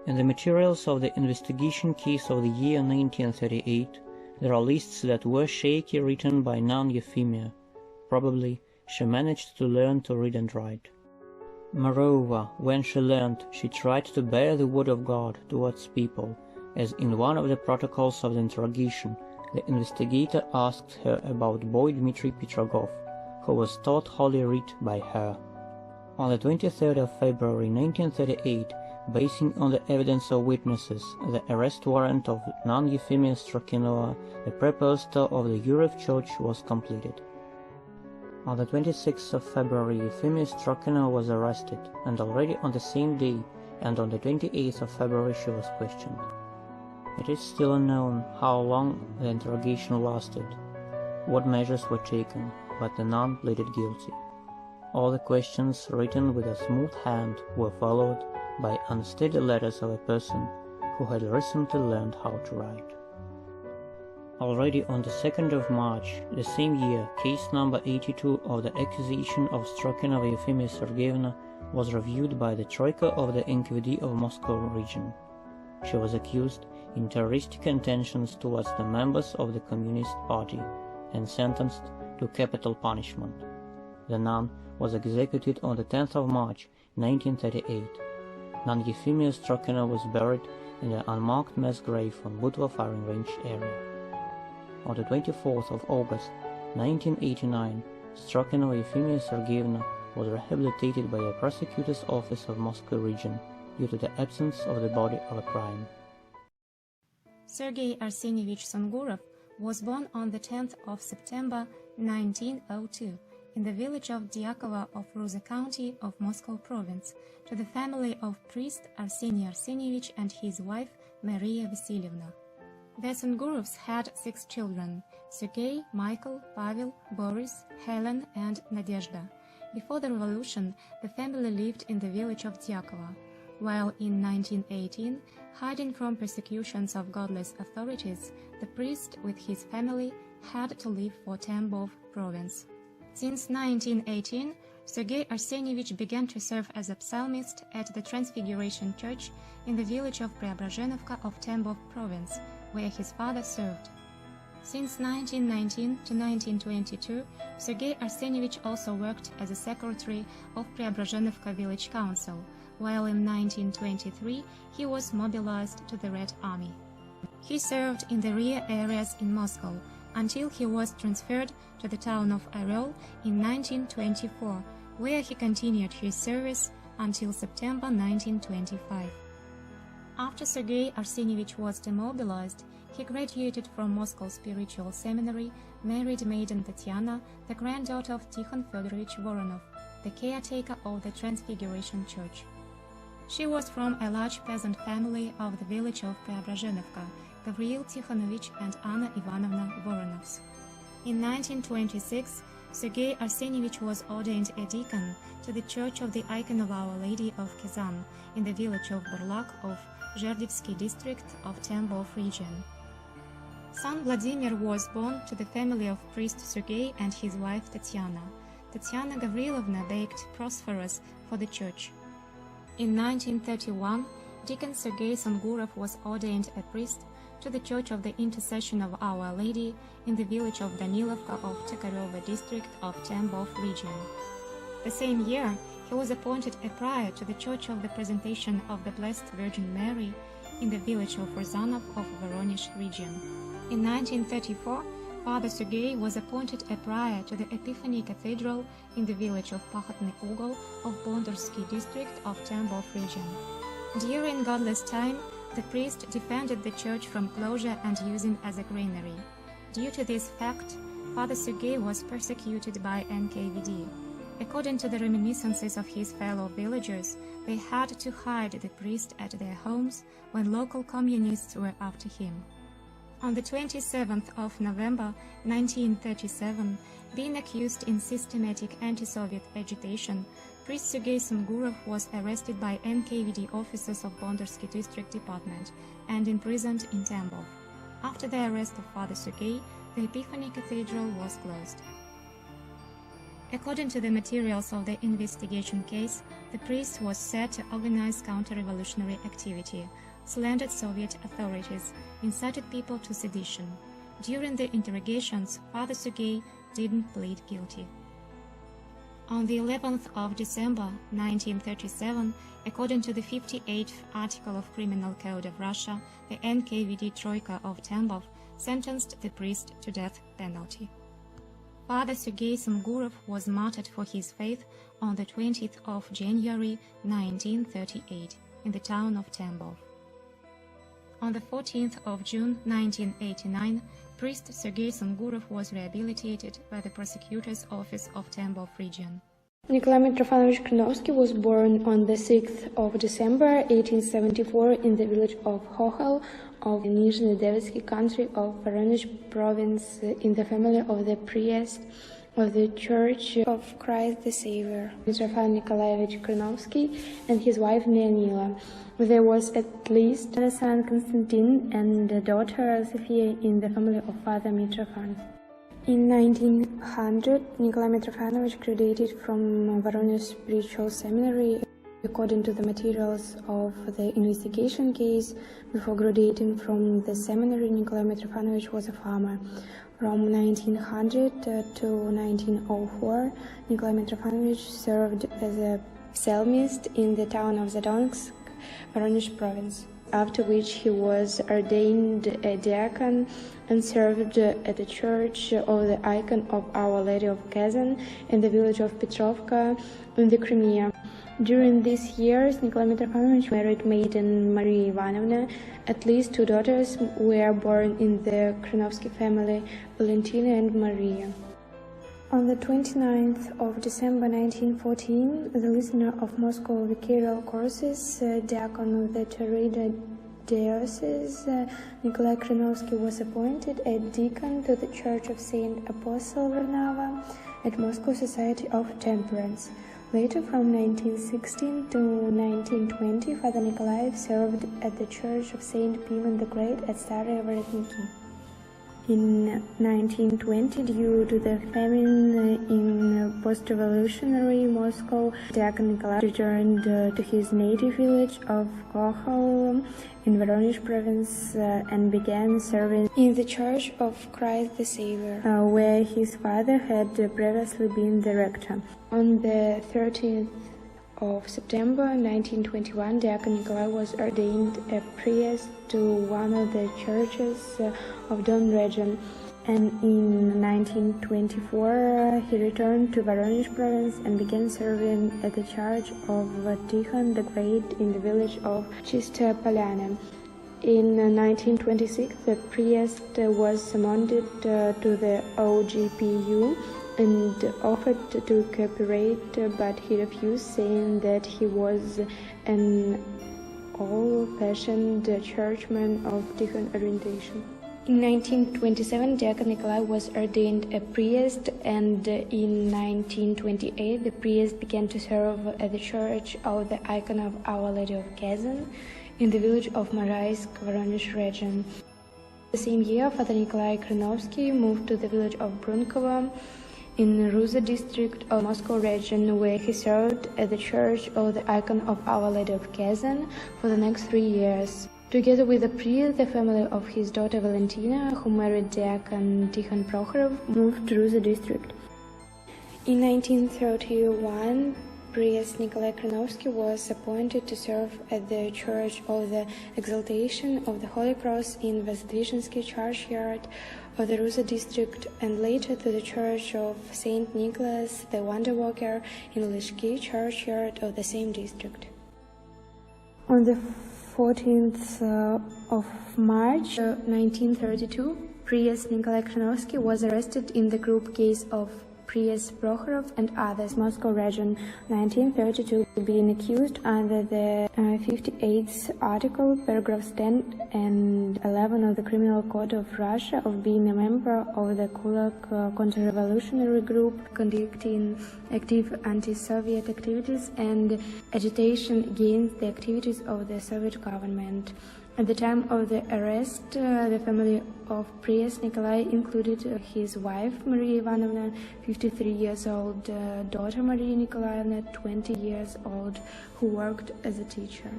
In the materials of the investigation case of the year 1938, there are lists that were shaky written by nun Euphemia. Probably she managed to learn to read and write. Moreover, when she learned, she tried to bear the word of God towards people, as in one of the protocols of the interrogation, the investigator asked her about boy Dmitri Petrogov, who was taught Holy Writ by her. On the 23rd of February 1938, basing on the evidence of witnesses, the arrest warrant of nun Euphemia Strokanova, the prepostal of the Yurev Church, was completed. On the 26th of February, Euphemia Strokanova was arrested, and already on the same day, and on the 28th of February, she was questioned. It is still unknown how long the interrogation lasted, what measures were taken, but the nun pleaded guilty. All the questions, written with a smooth hand, were followed by unsteady letters of a person who had recently learned how to write. Already on the 2nd of March, the same year, case number 82 of the accusation of Strokanova Euphemia Sergeyevna was reviewed by the Troika of the NKVD of Moscow region. She was accused in terroristic intentions towards the members of the Communist Party and sentenced to capital punishment. The nun was executed on the 10th of March 1938. Nun Euphemia Strokanova was buried in an unmarked mass grave on Butva firing range area. On the 24th of August 1989, Strokanova Euphemia Sergeyevna was rehabilitated by a prosecutor's office of Moscow region due to the absence of the body of a crime. Sergey Arsenyevich Sungurov was born on the 10th of September 1902 in the village of Dyakova of Ruza County of Moscow Province to the family of priest Arseny Arsenyevich and his wife Maria Vasilievna. The Sungurovs had 6 children: Sergey, Michael, Pavel, Boris, Helen, and Nadezhda. Before the revolution, the family lived in the village of Dyakova, while in 1918, hiding from persecutions of godless authorities, the priest with his family had to leave for Tambov province. Since 1918, Sergey Arsenyevich began to serve as a psalmist at the Transfiguration Church in the village of Preobrazhenovka of Tambov province, where his father served. Since 1919 to 1922, Sergey Arsenyevich also worked as a secretary of Preobrazhenovka village council, while in 1923 he was mobilized to the Red Army. He served in the rear areas in Moscow until he was transferred to the town of Orel in 1924, where he continued his service until September 1925. After Sergey Arsenyevich was demobilized, he graduated from Moscow Spiritual Seminary, married maiden Tatiana, the granddaughter of Tikhon Fedorovich Voronov, the caretaker of the Transfiguration Church. She was from a large peasant family of the village of Preobrazhenovka, Gavril Tikhonovich and Anna Ivanovna Voronovs. In 1926, Sergey Arsenyevich was ordained a deacon to the Church of the Icon of Our Lady of Kazan in the village of Burlak of Zherdivsky district of Tambov region. Son Vladimir was born to the family of priest Sergey and his wife Tatiana. Tatiana Gavrilovna baked prosperous for the church. In 1931, Deacon Sergey Sungurov was ordained a priest to the Church of the Intercession of Our Lady in the village of Danilovka of Tokareva district of Tambov region. The same year, he was appointed a prior to the Church of the Presentation of the Blessed Virgin Mary in the village of Rozanov of Voronezh region. In 1934, Father Sergey was appointed a prior to the Epiphany Cathedral in the village of Pakhotny Ugol of Bondarsky district of Tambov region. During godless time, the priest defended the church from closure and using as a granary. Due to this fact, Father Sergey was persecuted by NKVD. According to the reminiscences of his fellow villagers, they had to hide the priest at their homes when local communists were after him. On the 27th of November 1937, being accused in systematic anti-Soviet agitation, priest Sergey Sungurov was arrested by NKVD officers of Bondarsky district department and imprisoned in Tambov. After the arrest of Father Sergey, the Epiphany Cathedral was closed. According to the materials of the investigation case, the priest was said to organize counter-revolutionary activity, slandered Soviet authorities, incited people to sedition. During the interrogations, Father Sergey didn't plead guilty. On the 11th of December 1937, according to the 58th article of Criminal Code of Russia, the NKVD Troika of Tambov sentenced the priest to death penalty. Father Sergey Sungurov was martyred for his faith on the 20th of January 1938 in the town of Tambov. On the 14th of June 1989, priest Sergey Sungurov was rehabilitated by the prosecutor's office of Tambov region. Nikolay Kranowski was born on the 6th of December 1874 in the village of Hohel of the Nizhny Devetsky country of Voronezh province in the family of the priest of the Church of Christ the Savior, Mitrofanov Nikolaevich Kranowski, and his wife Leonila. There was at least a son Konstantin and a daughter Sophia in the family of Father Mitrofanov. In 1900, Nikolay Mitrofanovich graduated from Voronezh Spiritual Seminary. According to the materials of the investigation case, before graduating from the seminary, Nikolay Mitrofanovich was a farmer. From 1900 to 1904, Nikolay Mitrofanovich served as a psalmist in the town of Zadonsk, Voronezh province, after which he was ordained a diacon and served at the church of the icon of Our Lady of Kazan in the village of Petrovka in the Crimea. During these years, Nikolay Mitrofanovich married maiden Maria Ivanovna. At least two daughters were born in the Kranowski family, Valentina and Maria. On the 29th of December 1914, the listener of Moscow vicarial courses, diacon of the Taurida diocese, Nikolay Kranowski was appointed a deacon to the Church of Saint Apostle Varnava at Moscow Society of Temperance. Later, from 1916 to 1920, Father Nikolaev served at the Church of Saint Pimen the Great at Starые Воротники. In 1920, due to the famine in post-revolutionary Moscow, Diakon Nikolaj returned to his native village of Kochel in Voronezh province and began serving in the Church of Christ the Savior, where his father had previously been the rector. On the 13th of September 1921, Diakon Nikolaj was ordained a priest to one of the churches of Don region, and in 1924 he returned to Voronezh province and began serving at the church of Tikhon the Great in the village of Chistaya Polyana. In 1926, the priest was summoned to the OGPU and offered to cooperate, but he refused, saying that he was an old-fashioned churchman of Tikhon orientation. In 1927, Diakon Nikolaj was ordained a priest, and in 1928 the priest began to serve at the church of the icon of Our Lady of Kazan in the village of Maraisk, Voronezh region. The same year, Father Nikolay Kranowski moved to the village of Brunkovo in Ruza district of Moscow region, where he served at the church of the icon of Our Lady of Kazan for the next 3 years. Together with the priest, the family of his daughter Valentina, who married Diakon Tikhon Prokhorov, moved to Ruza district. In 1931, priest Nikolay Kranowski was appointed to serve at the Church of the Exaltation of the Holy Cross in Vozdvizhensky churchyard of the Ruza district, and later to the Church of Saint Nicholas the Wonder Worker in Lishki churchyard of the same district. On the 14th of March 1932, priest Nikolay Kranowski was arrested in the group case of priest Prokhorov and others, Moscow region, 1932, being accused under the 58th article, paragraphs 10 and 11 of the Criminal Code of Russia, of being a member of the Kulak counter-revolutionary group, conducting active anti-Soviet activities and agitation against the activities of the Soviet government. At the time of the arrest, the family of priest Nikolai included his wife Maria Ivanovna, 53 years old, daughter Maria Nikolaevna, 20 years old, who worked as a teacher.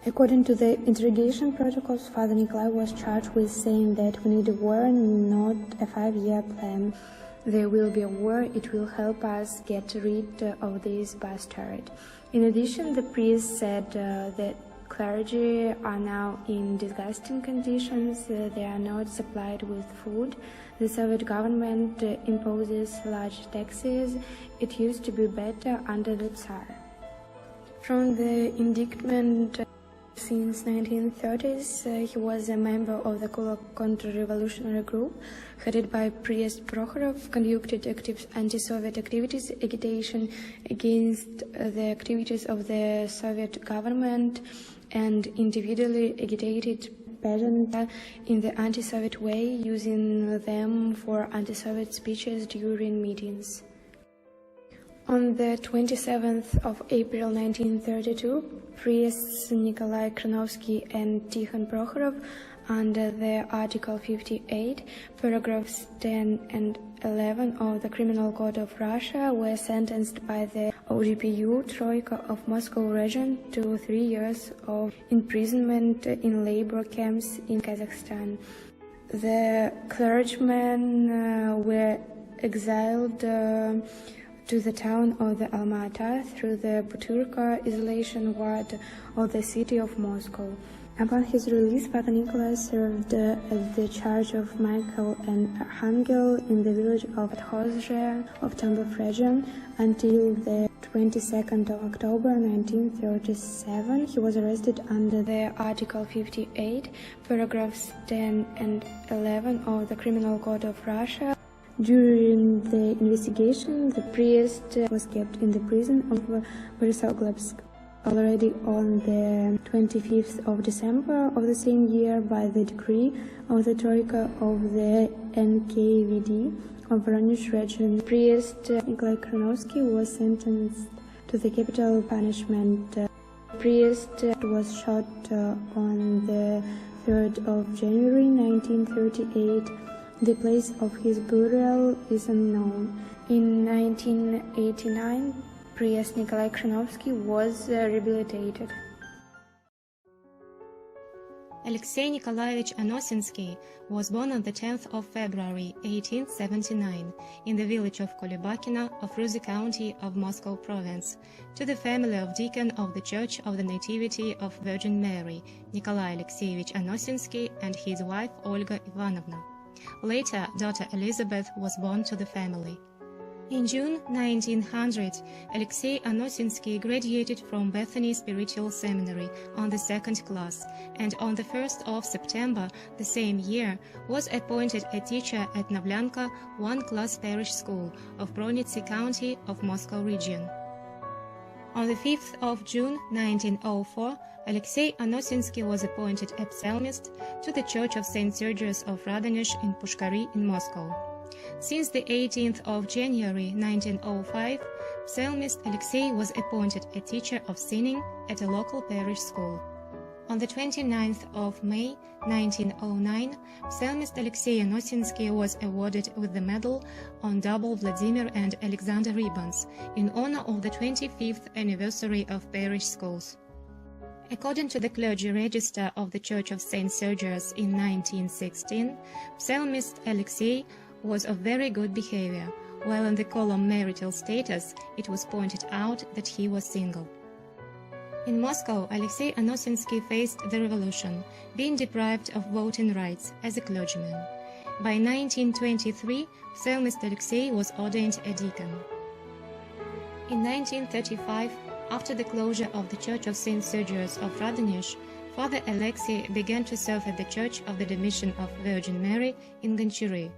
According to the interrogation protocols, Father Nikolai was charged with saying that we need a war, not a 5-year plan. There will be a war, it will help us get rid of this bastard. In addition, the priest said that clergy are now in disgusting conditions, they are not supplied with food, the Soviet government imposes large taxes, it used to be better under the Tsar. From the indictment, since 1930s, he was a member of the Kulak counter-revolutionary group, headed by priest Prokhorov, conducted active anti-Soviet activities, agitation against the activities of the Soviet government, and individually agitated peasants in the anti-Soviet way, using them for anti-Soviet speeches during meetings. On the 27th of April 1932, priests Nikolay Kranowski and Tikhon Prokhorov, under the Article 58, paragraphs 10 and 11 of the Criminal Code of Russia, were sentenced by the OGPU Troika of Moscow region to 3 years of imprisonment in labor camps in Kazakhstan. The clergymen were exiled to the town of the Alma-Ata through the Butyrka isolation ward of the city of Moscow. Upon his release, Father Nikolai served at the church of Michael and Archangel in the village of Khozhe of Tambov region until the 22nd of October 1937. He was arrested under the Article 58, paragraphs 10 and 11 of the Criminal Code of Russia. During the investigation, the priest was kept in the prison of Borisoglavsk. Already on the 25th of December of the same year, by the decree of the Troika of the NKVD of Voronezh region, priest Nikolay Kranowski was sentenced to the capital punishment. The priest was shot on the 3rd of January 1938. The place of his burial is unknown. In 1989, priest Nikolay Kranowski was rehabilitated. Alexey Nikolaevich Anosinsky was born on the 10th of February 1879 in the village of Kolybakino of Ruza County of Moscow Province, to the family of deacon of the Church of the Nativity of Virgin Mary, Nikolay Alexeyevich Anosinsky, and his wife Olga Ivanovna. Later, daughter Elizabeth was born to the family. In June 1900, Alexey Anosinsky graduated from Bethany Spiritual Seminary on the 2nd class, and on the 1st of September the same year was appointed a teacher at Novlyanka one-class parish school of Bronitsy County of Moscow region. On the 5th of June 1904, Alexey Anosinsky was appointed a psalmist to the Church of St. Sergius of Radonezh in Pushkari in Moscow. Since the 18th of January 1905, psalmist Alexey was appointed a teacher of singing at a local parish school. On the 29th of May 1909, psalmist Alexey Anosinsky was awarded with the Medal on Double Vladimir and Alexander ribbons in honor of the 25th anniversary of parish schools. According to the clergy register of the Church of St. Sergius in 1916, psalmist Alexey was of very good behavior, while in the column marital status it was pointed out that he was single. In Moscow, Alexey Alekseev faced the revolution, being deprived of voting rights as a clergyman. By 1923, psalmist Alexey was ordained a deacon. In 1935, after the closure of the Church of St. Sergius of Radonezh, Father Alexey began to serve at the Church of the Dormition of Virgin Mary in Gonchary.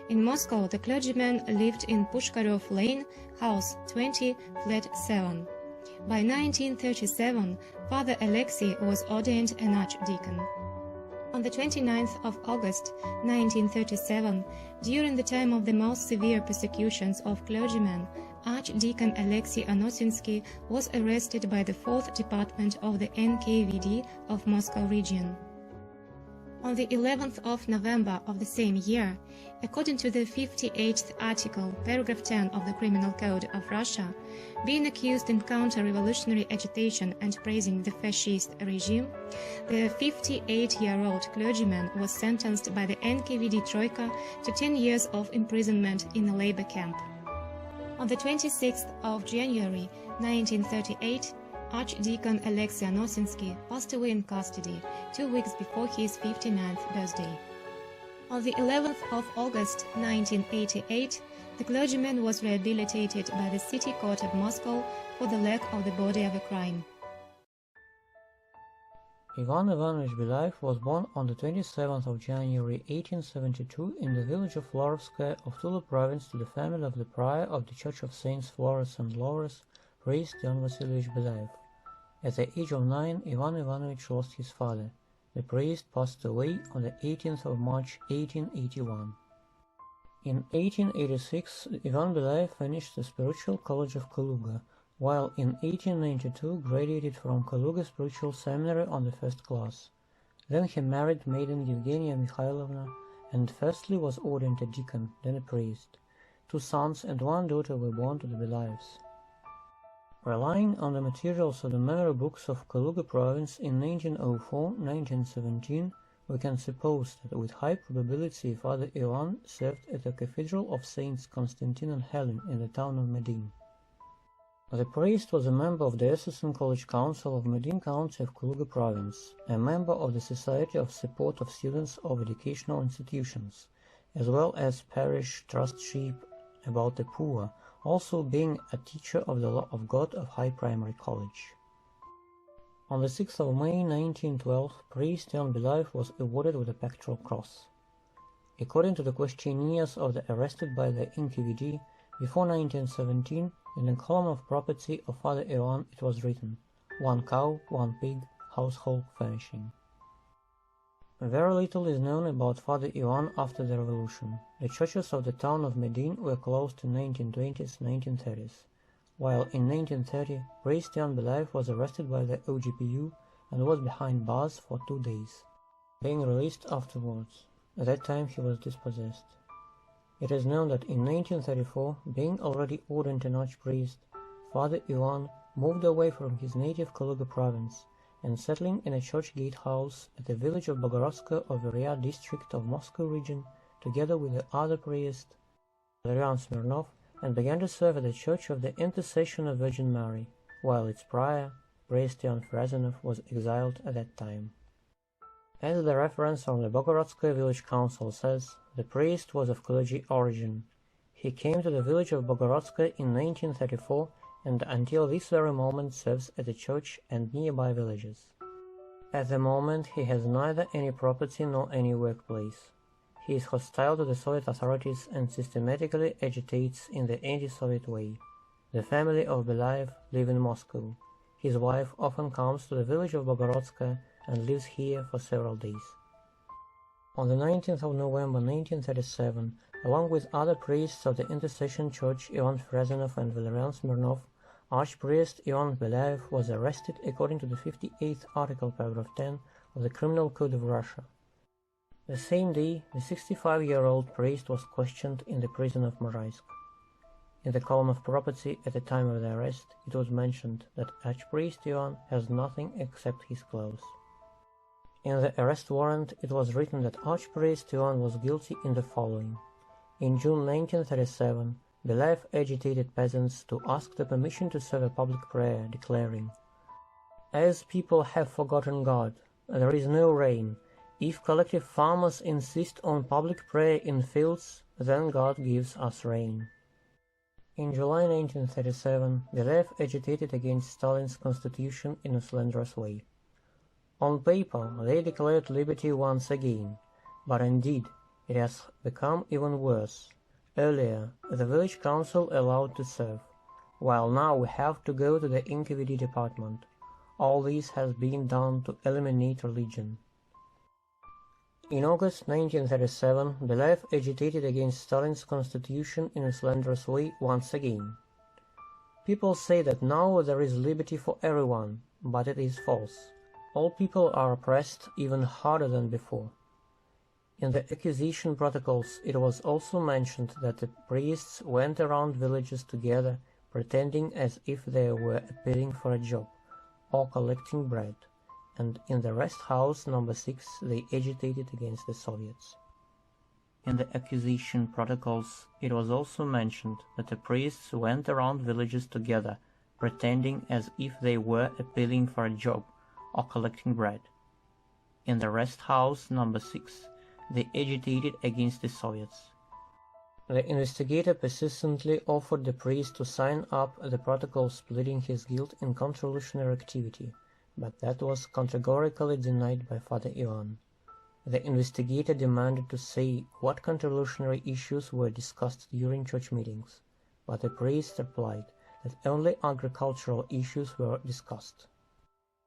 In Moscow, the clergyman lived in Pushkarov Lane, house 20, flat 7. By 1937, Father Alexey was ordained an archdeacon. On the 29th of August 1937, during the time of the most severe persecutions of clergymen, Archdeacon Alexey Alekseev was arrested by the 4th Department of the NKVD of Moscow region. On the 11th of November of the same year, according to the 58th article, paragraph 10 of the Criminal Code of Russia, being accused in counter-revolutionary agitation and praising the fascist regime, the 58-year-old clergyman was sentenced by the NKVD Troika to 10 years of imprisonment in a labor camp. On the 26th of January 1938, Archdeacon Alexey Alekseev passed away in custody 2 weeks before his 59th birthday. On the 11th of August 1988, the clergyman was rehabilitated by the City Court of Moscow for the lack of the body of a crime. Ivan Ivanovich Belife was born on the 27th of January 1872 in the village of Florovskaya of Tula province to the family of the prior of the Church of Saints Florus and Lauris, priest Ivan Vasilievich Belife. At the age of 9, Ivan Ivanovich lost his father. The priest passed away on the 18th of March 1881. In 1886, Ivan Belife finished the Spiritual College of Kaluga, while in 1892 graduated from Kaluga Spiritual Seminary on the first class. Then he married maiden Evgenia Mikhailovna, and firstly was ordained a deacon, then a priest. 2 sons and 1 daughter were born to the Belifes. Relying on the materials of the memory books of Kaluga province in 1904-1917, we can suppose that with high probability Father Ivan served at the Cathedral of Saints Constantine and Helen in the town of Medin. The priest was a member of the Diocesan College Council of Medin County of Kaluga province, a member of the Society of Support of Students of Educational Institutions, as well as parish trustship about the poor, also being a teacher of the Law of God of High Primary College. On the 6th of May 1912, priest Ivan Belife was awarded with a pectoral cross. According to the questionnaires of the arrested by the NKVD, before 1917, in the column of property of Father Ivan it was written, 1 cow, 1 pig, household furnishing. Very little is known about Father Ivan after the revolution. The churches of the town of Medin were closed in 1920s-1930s, while in 1930 priest Ivan Belife was arrested by the OGPU and was behind bars for 2 days, being released afterwards. At that time he was dispossessed. It is known that in 1934, being already ordained an archpriest, Father Ivan moved away from his native Kaluga province and settling in a church gatehouse at the village of Bogorodskoye of Veria district of Moscow region, together with the other priest, Valerian Mirnov, and began to serve at the Church of the Intercession of Virgin Mary, while its prior, priest Ivan Frazanov, was exiled at that time. As the reference from the Bogorodskoye village council says, the priest was of clergy origin. He came to the village of Bogorodskoye in 1934 and until this very moment serves at the church and nearby villages. At the moment he has neither any property nor any workplace. He is hostile to the Soviet authorities and systematically agitates in the anti-Soviet way. The family of Belife live in Moscow. His wife often comes to the village of Bogorodskoye and lives here for several days. On the 19th of November 1937, along with other priests of the Intercession Church Ivan Frazanov and Valerian Mirnov, Archpriest Ivan Belife was arrested according to the 58th article paragraph 10 of the Criminal Code of Russia. The same day, the 65-year-old priest was questioned in the prison of Moraisk. In the column of property at the time of the arrest, it was mentioned that Archpriest Ivan has nothing except his clothes. In the arrest warrant, it was written that Archpriest Ivan was guilty in the following. In June 1937, Belife agitated peasants to ask the permission to serve a public prayer, declaring, "As people have forgotten God, there is no rain. If collective farmers insist on public prayer in fields, then God gives us rain." In July 1937, Belife agitated against Stalin's constitution in a slanderous way. On paper, they declared liberty once again, but indeed, it has become even worse. Earlier, the village council allowed to serve, while now we have to go to the NKVD department. All this has been done to eliminate religion. In August 1937, Belife agitated against Stalin's constitution in a slanderous way once again. People say that now there is liberty for everyone, but it is false. All people are oppressed even harder than before. In the accusation protocols it was also mentioned that the priests went around villages together, pretending as if they were appealing for a job, or collecting bread, and in the rest house number 6 they agitated against the Soviets. In the accusation protocols it was also mentioned that the priests went around villages together, pretending as if they were appealing for a job, or collecting bread. In the rest house number 6 they agitated against the Soviets. The investigator persistently offered the priest to sign up the protocols pleading his guilt in counter-revolutionary activity, but that was categorically denied by Father Ivan. The investigator demanded to say what counter-revolutionary issues were discussed during church meetings, but the priest replied that only agricultural issues were discussed.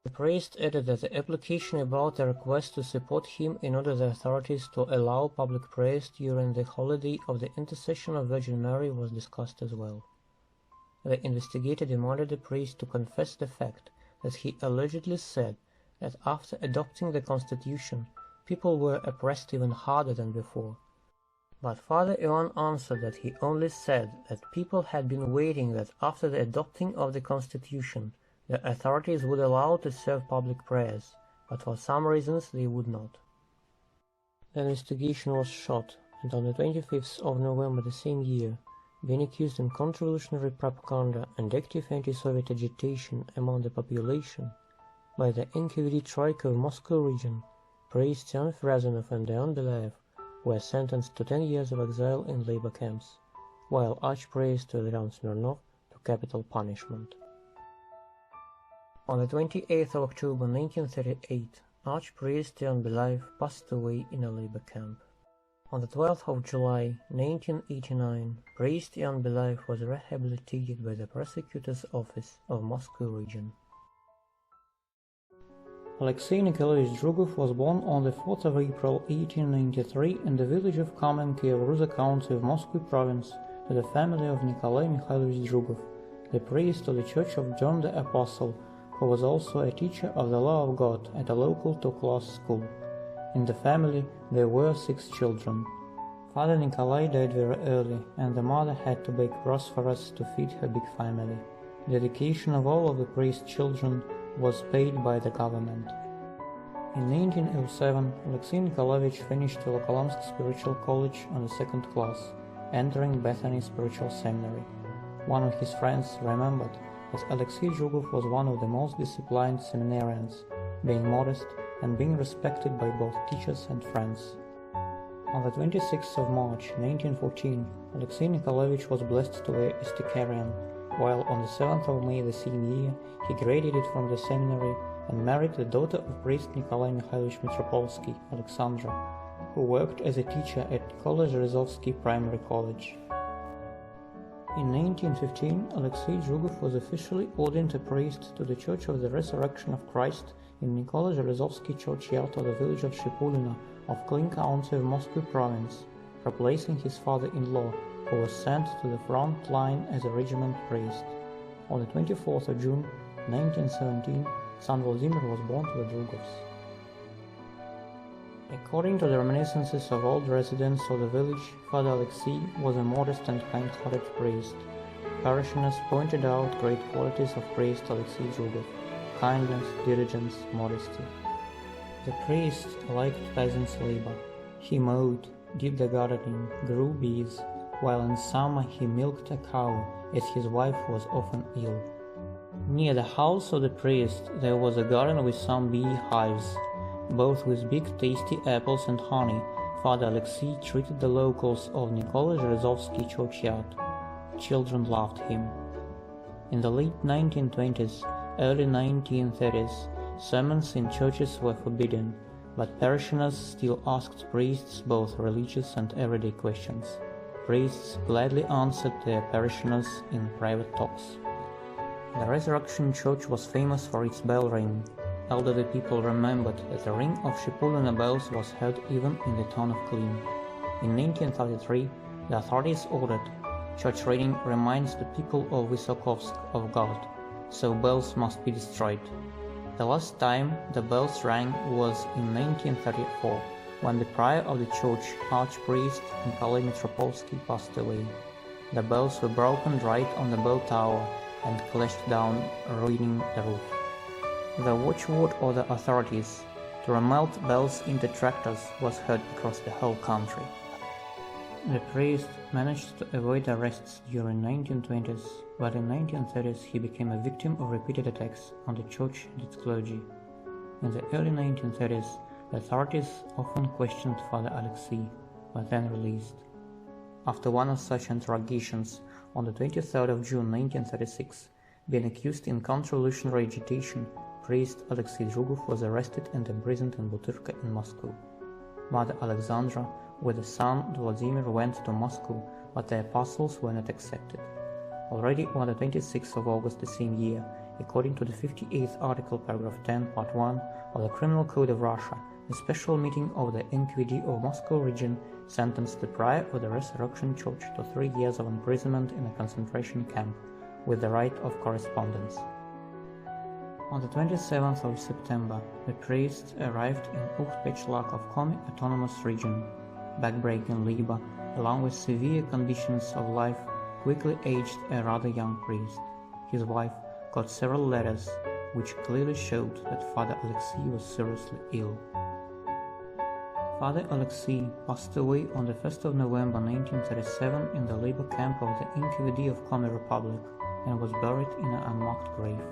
The priest added that the application about a request to support him in order the authorities to allow public prayers during the holiday of the Intercession of Virgin Mary was discussed as well. The investigator demanded the priest to confess the fact that he allegedly said that after adopting the constitution, people were oppressed even harder than before. But Father Ivan answered that he only said that people had been waiting that after the adopting of the constitution, the authorities would allow to serve public prayers, but for some reasons they would not. The investigation was shot, and on the 25th of November the same year, being accused in counter-revolutionary propaganda and active anti-Soviet agitation among the population by the NKVD Troika of Moscow region, priests Jan Frazanov and Leon Belife were sentenced to 10 years of exile in labor camps, while archpriest Valerian Mirnov to capital punishment. On the 28th of October 1938, Archpriest Jan Belife passed away in a labor camp. On the 12th of July 1989, Priest Jan Belife was rehabilitated by the prosecutor's office of Moscow region. Alexey Nikolaevich Drugov was born on the 4th of April 1893 in the village of Kamenki of Ruza County of Moscow province to the family of Nikolay Mikhailovich Drugov, the priest of the Church of John the Apostle, who was also a teacher of the law of God at a local two-class school. In the family there were 6 children. Father Nikolaj died very early, and the mother had to bake phosphorus to feed her big family. The education of all of the priest's children was paid by the government. In 1907, Alexey Nikolaevich finished the Volokholamsk Spiritual College on the 2nd class, entering Bethany Spiritual Seminary. One of his friends remembered that Alexey Drugov was one of the most disciplined seminarians, being modest and being respected by both teachers and friends. On the 26th of March 1914, Alexey Nikolaevich was blessed to wear Istikarian, while on the 7th of May the same year he graduated from the seminary and married the daughter of priest Nikolay Mikhailovich Mitropolsky, Alexandra, who worked as a teacher at Nikolaj Zherezovsky Primary College. In 1915, Alexey Drugov was officially ordained a priest to the Church of the Resurrection of Christ in Nikolaj Zherezovsky churchyard of the village of Shipulino of Klin County of Moscow province, replacing his father-in-law, who was sent to the front line as a regiment priest. On the 24th of June 1917, son Vladimir was born to the Drugovs. According to the reminiscences of old residents of the village, Father Alexey was a modest and kind-hearted priest. Parishioners pointed out great qualities of priest Alexey Drugov: kindness, diligence, modesty. The priest liked peasants' labor. He mowed, did the gardening, grew bees, while in summer he milked a cow, as his wife was often ill. Near the house of the priest there was a garden with some bee hives, both with big tasty apples and honey. Father Alexey treated the locals of Nikolaj Rozovsky churchyard. Children loved him. In the late 1920s, early 1930s, sermons in churches were forbidden, but parishioners still asked priests both religious and everyday questions. Priests gladly answered their parishioners in private talks. The Resurrection Church was famous for its bell ring. Elderly people remembered that a ring of Shipulina bells was heard even in the town of Klin. In 1933, the authorities ordered, "Church ringing reminds the people of Vysokovsk of God, so bells must be destroyed." The last time the bells rang was in 1934, when the prior of the church, Archpriest Nikolay Mitropolsky, passed away. The bells were broken right on the bell tower and clashed down, ruining the roof. The watchword of the authorities, to remelt bells into tractors, was heard across the whole country. The priest managed to avoid arrests during 1920s, but in 1930s he became a victim of repeated attacks on the church and its clergy. In the early 1930s, the authorities often questioned Father Alexey, but then released. After one of such interrogations, on the 23rd of June 1936, being accused in counter-revolutionary agitation, priest Alexey Zhugov was arrested and imprisoned in Butyrka in Moscow. Mother Alexandra with the son Vladimir went to Moscow, but the apostles were not accepted. Already on the 26th of August the same year, according to the 58th article, paragraph 10, part 1 of the Criminal Code of Russia, a special meeting of the NQVD of Moscow region sentenced the prior of the Resurrection Church to 3 years of imprisonment in a concentration camp, with the right of correspondence. On the 27th of September, the priests arrived in Ukhtpechlak of Komi Autonomous Region. Backbreaking labor, along with severe conditions of life, quickly aged a rather young priest. His wife got several letters, which clearly showed that Father Alexey was seriously ill. Father Alexey passed away on the 1st of November 1937 in the labor camp of the NQVD of Komi Republic and was buried in an unmarked grave.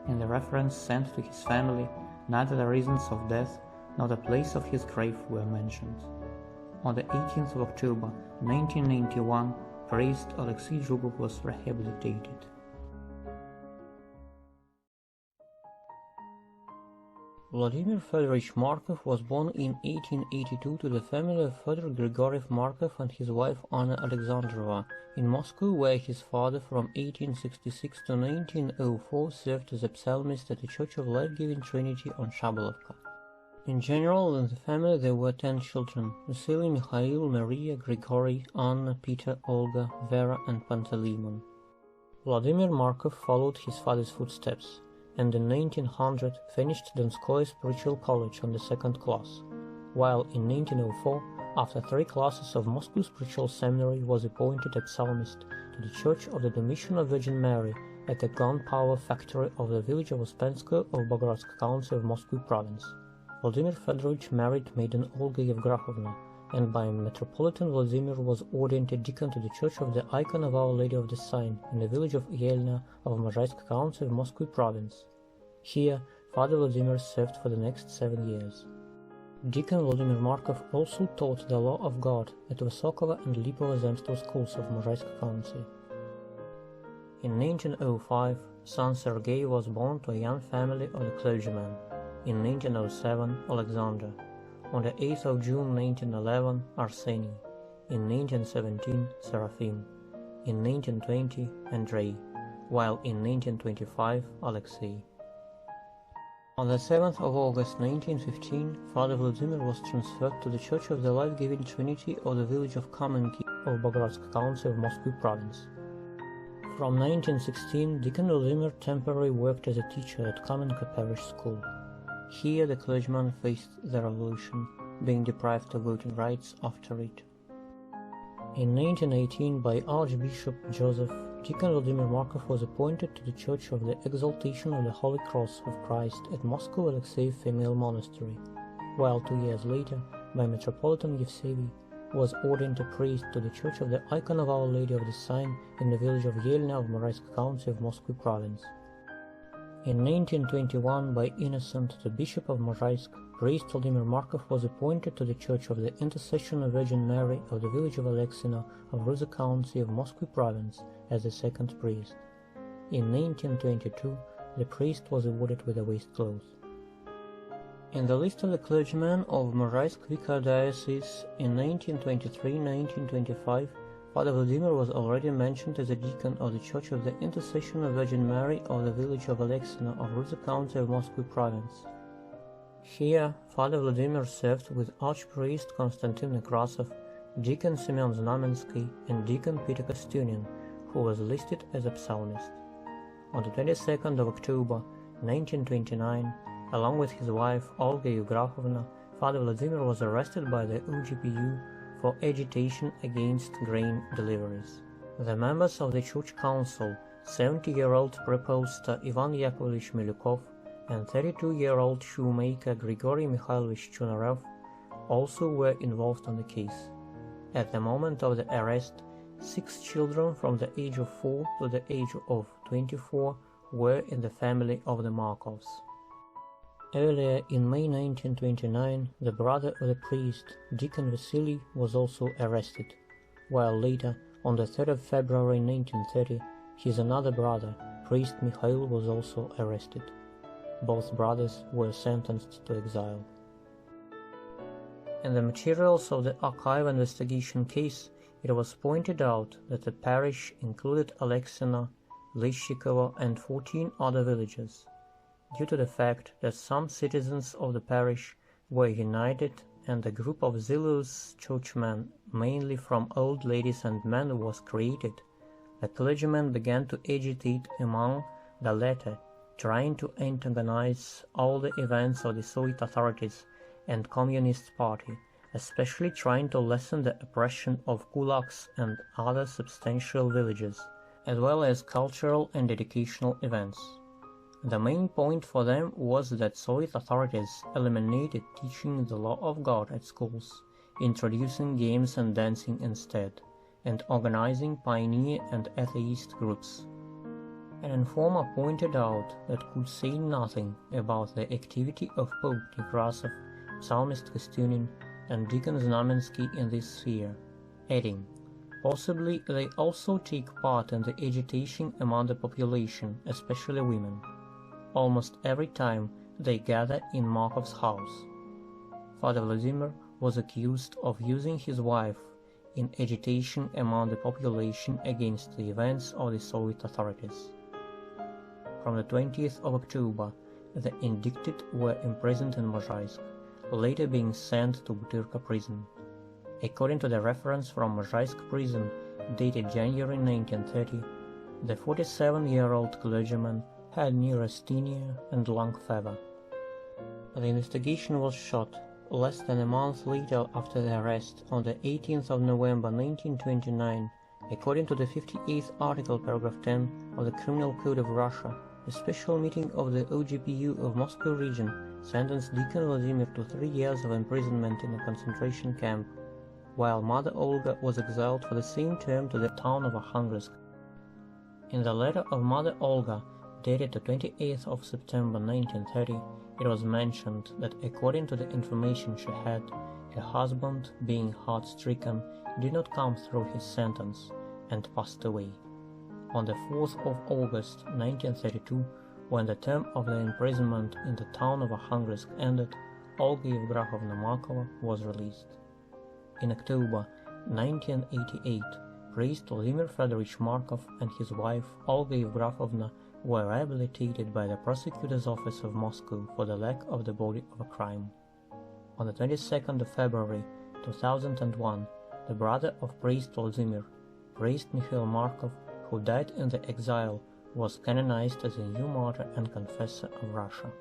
In the reference sent to his family, neither the reasons of death nor the place of his grave were mentioned. On the 18th of October 1991, priest Alexey Zhugov was rehabilitated. Vladimir Fedorovich Markov was born in 1882 to the family of Fyodor Grigoriev Markov and his wife Anna Alexandrova in Moscow, where his father from 1866 to 1904 served as a psalmist at the Church of Life-Giving Trinity on Shabalovka. In general, in the family there were 10 children: Vasily, Mikhail, Maria, Grigory, Anna, Peter, Olga, Vera and Panteleimon. Vladimir Markov followed his father's footsteps, and in 1900 finished Donskoy Spiritual College on the 2nd class, while in 1904, after 3 classes of Moscow Spiritual Seminary, was appointed as psalmist to the Church of the Domitian of Virgin Mary at the gunpowder factory of the village of Uspenskoe of Bogorodsk County of Moscow Province. Vladimir Fedorovich married maiden Olga Yevgrafovna, and by Metropolitan Vladimir was ordained a deacon to the Church of the Icon of Our Lady of the Sign in the village of Yelna of Možaisk County of Moscow Province. Here, Father Vladimir served for the next 7 years. Deacon Vladimir Markov also taught the law of God at Vysokova and Lipovo Zemstvo schools of Možaisk County. In 1905, son Sergey was born to a young family of the clergymen. In 1907, Alexander. On the 8th of June 1911, Arseny. In 1917, Seraphim. In 1920, Andrei. While in 1925, Alexei. On the 7th of August 1915, Father Vladimir was transferred to the Church of the Life-Giving Trinity of the village of Kamenki of Bogorodsk County of Moscow Province. From 1916, Deacon Vladimir temporarily worked as a teacher at Kamenka Parish School. Here the clergyman faced the revolution, being deprived of voting rights after it. In 1918, by Archbishop Joseph, Deacon Vladimir Markov was appointed to the Church of the Exaltation of the Holy Cross of Christ at Moscow Alexeev Female Monastery, while 2 years later, by Metropolitan Yevsevy, was ordained a priest to the Church of the Icon of Our Lady of the Sign in the village of Yelnya of Moraisk County of Moscow Province. In 1921, by Innocent, the Bishop of Moraisk, priest Vladimir Markov was appointed to the Church of the Intercession of Virgin Mary of the village of Alexina of Ruza County of Moscow Province as the second priest. In 1922, the priest was awarded with a waist cloth. In the list of the clergymen of Moraisk Vicar Diocese in 1923-1925, Father Vladimir was already mentioned as a deacon of the Church of the Intercession of Virgin Mary of the village of Alexina of Ruza County of Moscow Province. Here, Father Vladimir served with Archpriest Konstantin Nekrasov, Deacon Semyon Znamensky, and Deacon Peter Kostyunin, who was listed as a psalmist. On the 22nd of October 1929, along with his wife Olga Yevgrafovna, Father Vladimir was arrested by the OGPU for agitation against grain deliveries. The members of the Church Council, 70-year-old preposter Ivan Yakovlevich Milyukov and 32-year-old shoemaker Grigory Mikhailovich Chunarev, also were involved in the case. At the moment of the arrest, 6 children from the age of 4 to the age of 24 were in the family of the Markovs. Earlier in May 1929, the brother of the priest, Deacon Vasily, was also arrested, while later, on the 3rd of February 1930, his another brother, priest Mikhail, was also arrested. Both brothers were sentenced to exile. In the materials of the archive investigation case, it was pointed out that the parish included Alexina, Lyshikova, and 14 other villages, due to the fact that some citizens of the parish were united and a group of zealous churchmen, mainly from old ladies and men, was created. The clergymen began to agitate among the latter, trying to antagonize all the events of the Soviet authorities and Communist Party, especially trying to lessen the oppression of kulaks and other substantial villages, as well as cultural and educational events. The main point for them was that Soviet authorities eliminated teaching the law of God at schools, introducing games and dancing instead, and organizing pioneer and atheist groups. An informer pointed out that could say nothing about the activity of Pope Nekrasov, Psalmist Kostyunin, and Deacon Znamensky in this sphere, adding, possibly they also take part in the agitation among the population, especially women. Almost every time they gather in Markov's house. Father Vladimir was accused of using his wife in agitation among the population against the events of the Soviet authorities. From the 20th of October, the indicted were imprisoned in Moraisk, later being sent to Butyrka prison. According to the reference from Moraisk prison, dated January 1930, the 47-year-old clergyman had neurasthenia and lung fever. The investigation was shot less than a month later after the arrest, on the 18th of November 1929, according to the 58th article, paragraph 10 of the Criminal Code of Russia. A special meeting of the OGPU of Moscow region sentenced Deacon Vladimir to 3 years of imprisonment in a concentration camp, while Mother Olga was exiled for the same term to the town of Arkhangelsk. In the letter of Mother Olga, dated the 28th of September 1930, it was mentioned that according to the information she had, her husband, being heart-stricken, did not come through his sentence and passed away. On the 4th of August 1932, when the term of the imprisonment in the town of Arkhangelsk ended, Olga Yevgrafovna Markova was released. In October 1988, priest Vladimir Fedorovich Markov and his wife Olga Yevgrafovna were rehabilitated by the prosecutor's office of Moscow for the lack of the body of a crime. On the 22nd of February 2001, the brother of priest Vladimir, priest Mikhail Markov, who died in the exile, was canonized as a new martyr and confessor of Russia.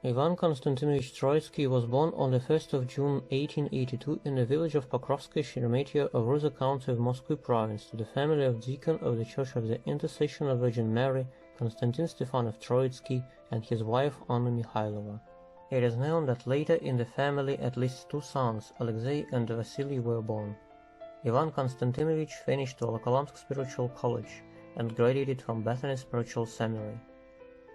Ivan Konstantinovich Troitsky was born on the 1st of June 1882 in the village of Pokrovskaya Sheremetyevo of Ruza County of Moscow Province to the family of deacon of the Church of the Intercession of Virgin Mary, Konstantin Stefanov Troitsky, and his wife Anna Mikhailova. It is known that later in the family at least two sons, Alexey and Vasily, were born. Ivan Konstantinovich finished Volokholamsk Spiritual College and graduated from Bethany Spiritual Seminary.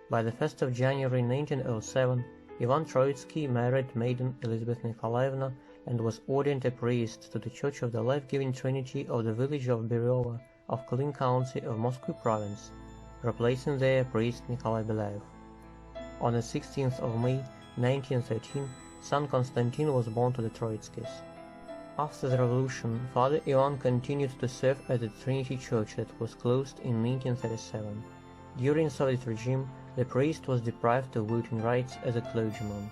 By the 1st of January 1907, Ivan Troitsky married maiden Elizabeth Nikolaevna and was ordained a priest to the Church of the Life-Giving Trinity of the village of Beryova of Klin County of Moscow Province, replacing there priest Nikolay Belife. On the 16th of May 1913, son Konstantin was born to the Troitskys. After the revolution, Father Ivan continued to serve at the Trinity Church that was closed in 1937. During Soviet regime, the priest was deprived of voting rights as a clergyman.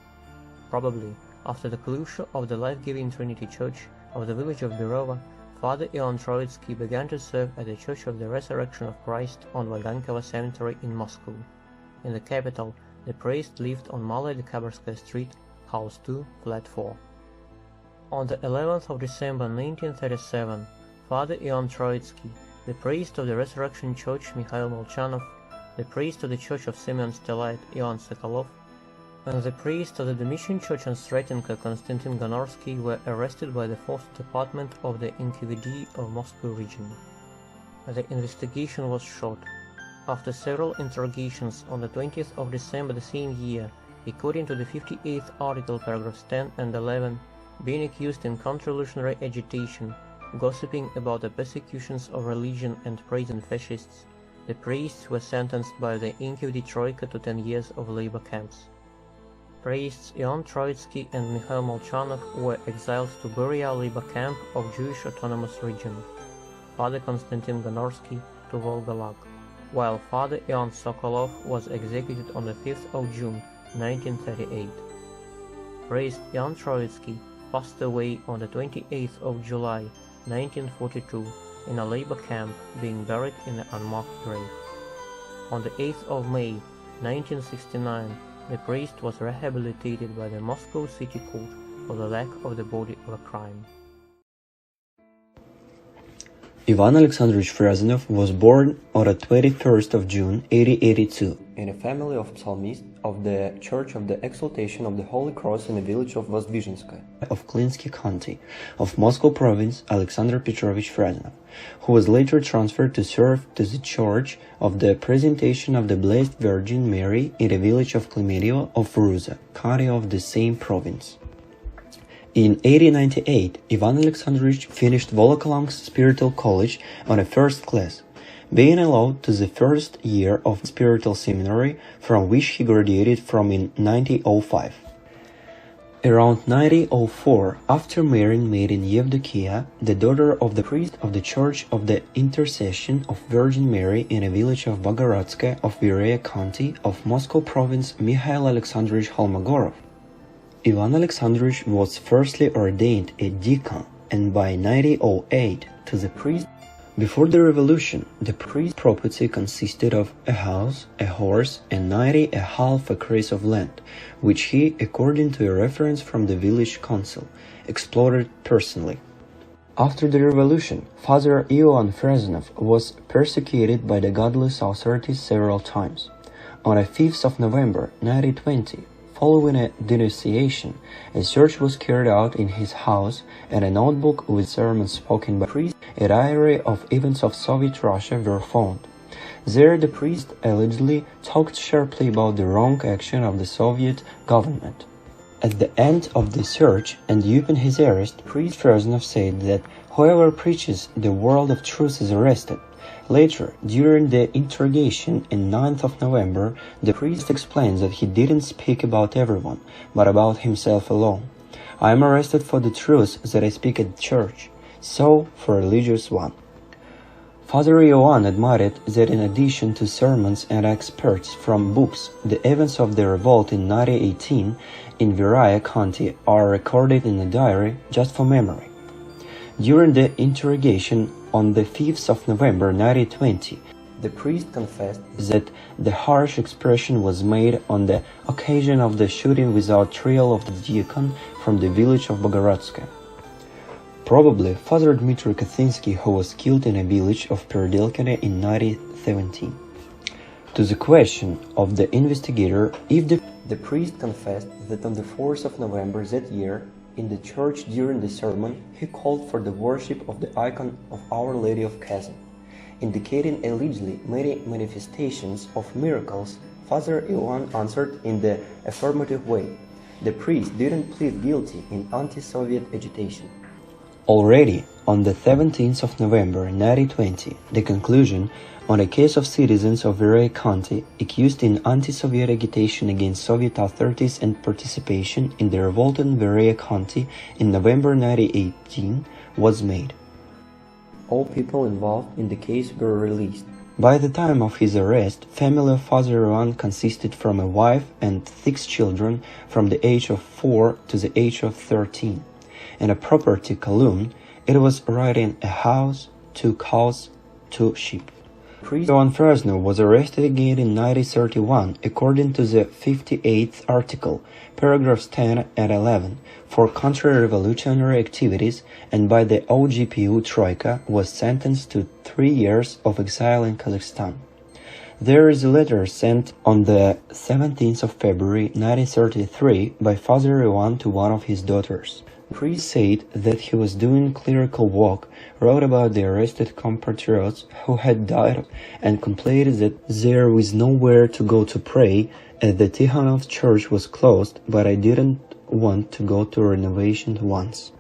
Probably after the closure of the Life-Giving Trinity Church of the village of Beryova, Father Ivan Troitsky began to serve at the Church of the Resurrection of Christ on Vagankovo Cemetery in Moscow. In the capital, the priest lived on Malaya Dekabrskaya Street, House 2, Flat 4. On the 11th of December 1937, Father Ivan Troitsky, the priest of the Resurrection Church Mikhail Molchanov, the priest of the Church of Simeon Stelite Ivan Sokolov, and the priest of the Domitian Church on Sretenka Konstantin Gonorsky were arrested by the 4th Department of the NKVD of Moscow region. The investigation was short. After several interrogations on the 20th of December the same year, according to the 58th article paragraphs 10 and 11, being accused in counter-revolutionary agitation, gossiping about the persecutions of religion and praising fascists, the priests were sentenced by the NKVD Troika to 10 years of labor camps. Priests Ivan Troitsky and Mikhail Molchanov were exiled to Beria labor camp of Jewish Autonomous Region, Father Konstantin Gonorsky to Volga-Lag, while Father Ivan Sokolov was executed on the 5th of June 1938. Priest Ivan Troitsky passed away on the 28th of July 1942 in a labor camp, being buried in an unmarked grave. On the 8th of May 1969, the priest was rehabilitated by the Moscow City Court for the lack of the body of a crime. Ivan Alexandrovich Frezanov was born on the 21st of June 1882 in a family of psalmists of the Church of the Exaltation of the Holy Cross in the village of Vozdvizhenskoye of Klinsky County of Moscow Province, Alexander Petrovich Frezanov, who was later transferred to serve to the Church of the Presentation of the Blessed Virgin Mary in the village of Klemenio of Ruza, county of the same province. In 1898, Ivan Alexandrovich finished Volokholamsk Spiritual College on a first class, being allowed to the first year of Spiritual Seminary, from which he graduated from in 1905. Around 1904, after marrying Maiden Yevdokia, the daughter of the priest of the Church of the Intercession of Virgin Mary in a village of Bogorodskoye of Virea County of Moscow Province, Mikhail Alexandrovich Holmogorov, Ivan Alexandrovich was firstly ordained a deacon and by 1908 to the priest. Before the revolution, the priest's property consisted of a house, a horse, and 90½ acres of land, which he, according to a reference from the village council, exploited personally. After the revolution, Father Ivan Frezanov was persecuted by the godless authorities several times. On the 5th of November 1920, following a denunciation, a search was carried out in his house, and a notebook with sermons spoken by priests, a diary of events of Soviet Russia were found. There the priest allegedly talked sharply about the wrong action of the Soviet government. At the end of the search and upon his arrest, priest Frezanov said that whoever preaches the word of truth is arrested. Later, during the interrogation on 9th of November, the priest explains that he didn't speak about everyone, but about himself alone. I am arrested for the truth that I speak at church, so for religious one. Father Ioan admitted that in addition to sermons and excerpts from books, the events of the revolt in 1918 in Virea County are recorded in a diary just for memory. During the interrogation on the 5th of November 1920, the priest confessed that the harsh expression was made on the occasion of the shooting without trial of the deacon from the village of Bogorodskoye. Probably Father Dimitri, who was killed in a village of Peredelkino in 1917. To the question of the investigator if the The priest confessed that on the 4th of November that year, in the church during the sermon, he called for the worship of the icon of Our Lady of Kazan. Indicating allegedly many manifestations of miracles, Father Ivan answered in the affirmative way. The priest didn't plead guilty in anti-Soviet agitation. Already on the 17th of November 1920, the conclusion on a case of citizens of Verai County accused in anti-Soviet agitation against Soviet authorities and participation in the revolt in Verai County in November 1918 was made. All people involved in the case were released. By the time of his arrest, family of Father Ivan consisted from a wife and 6 children from the age of 4 to the age of 13. In a property Kalun, it was writing a house, 2 cows, 2 sheep. Priest Ivan Fresnov was arrested again in 1931 according to the 58th article, paragraphs 10 and 11, for counter-revolutionary activities, and by the OGPU Troika was sentenced to 3 years of exile in Kazakhstan. There is a letter sent on the 17th of February 1933 by Father Ivan to one of his daughters. The priest said that he was doing clerical work, wrote about the arrested compatriots who had died, and complained that there was nowhere to go to pray, as the Tikhonov church was closed, but I didn't want to go to renovation once.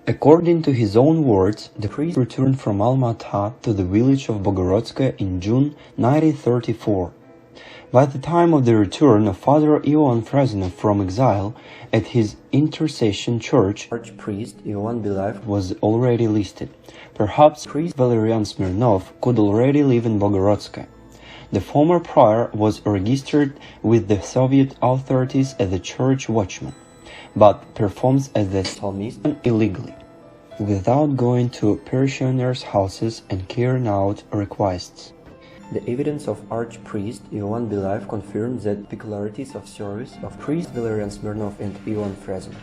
According to his own words, the priest returned from Alma-Ata to the village of Bogorodskoye in June 1934. By the time of the return of Father Ivan Fresnov from exile, at his intercession church, Archpriest Ivan Belife was already listed. Perhaps priest Valerian Mirnov could already live in Bogorodskoye. The former prior was registered with the Soviet authorities as a church watchman, but performs as a psalmist illegally, without going to parishioners' houses and carrying out requests. The evidence of Archpriest Ivan Belife confirmed the peculiarities of service of priest Valerian Mirnov and Ivan Fresnov.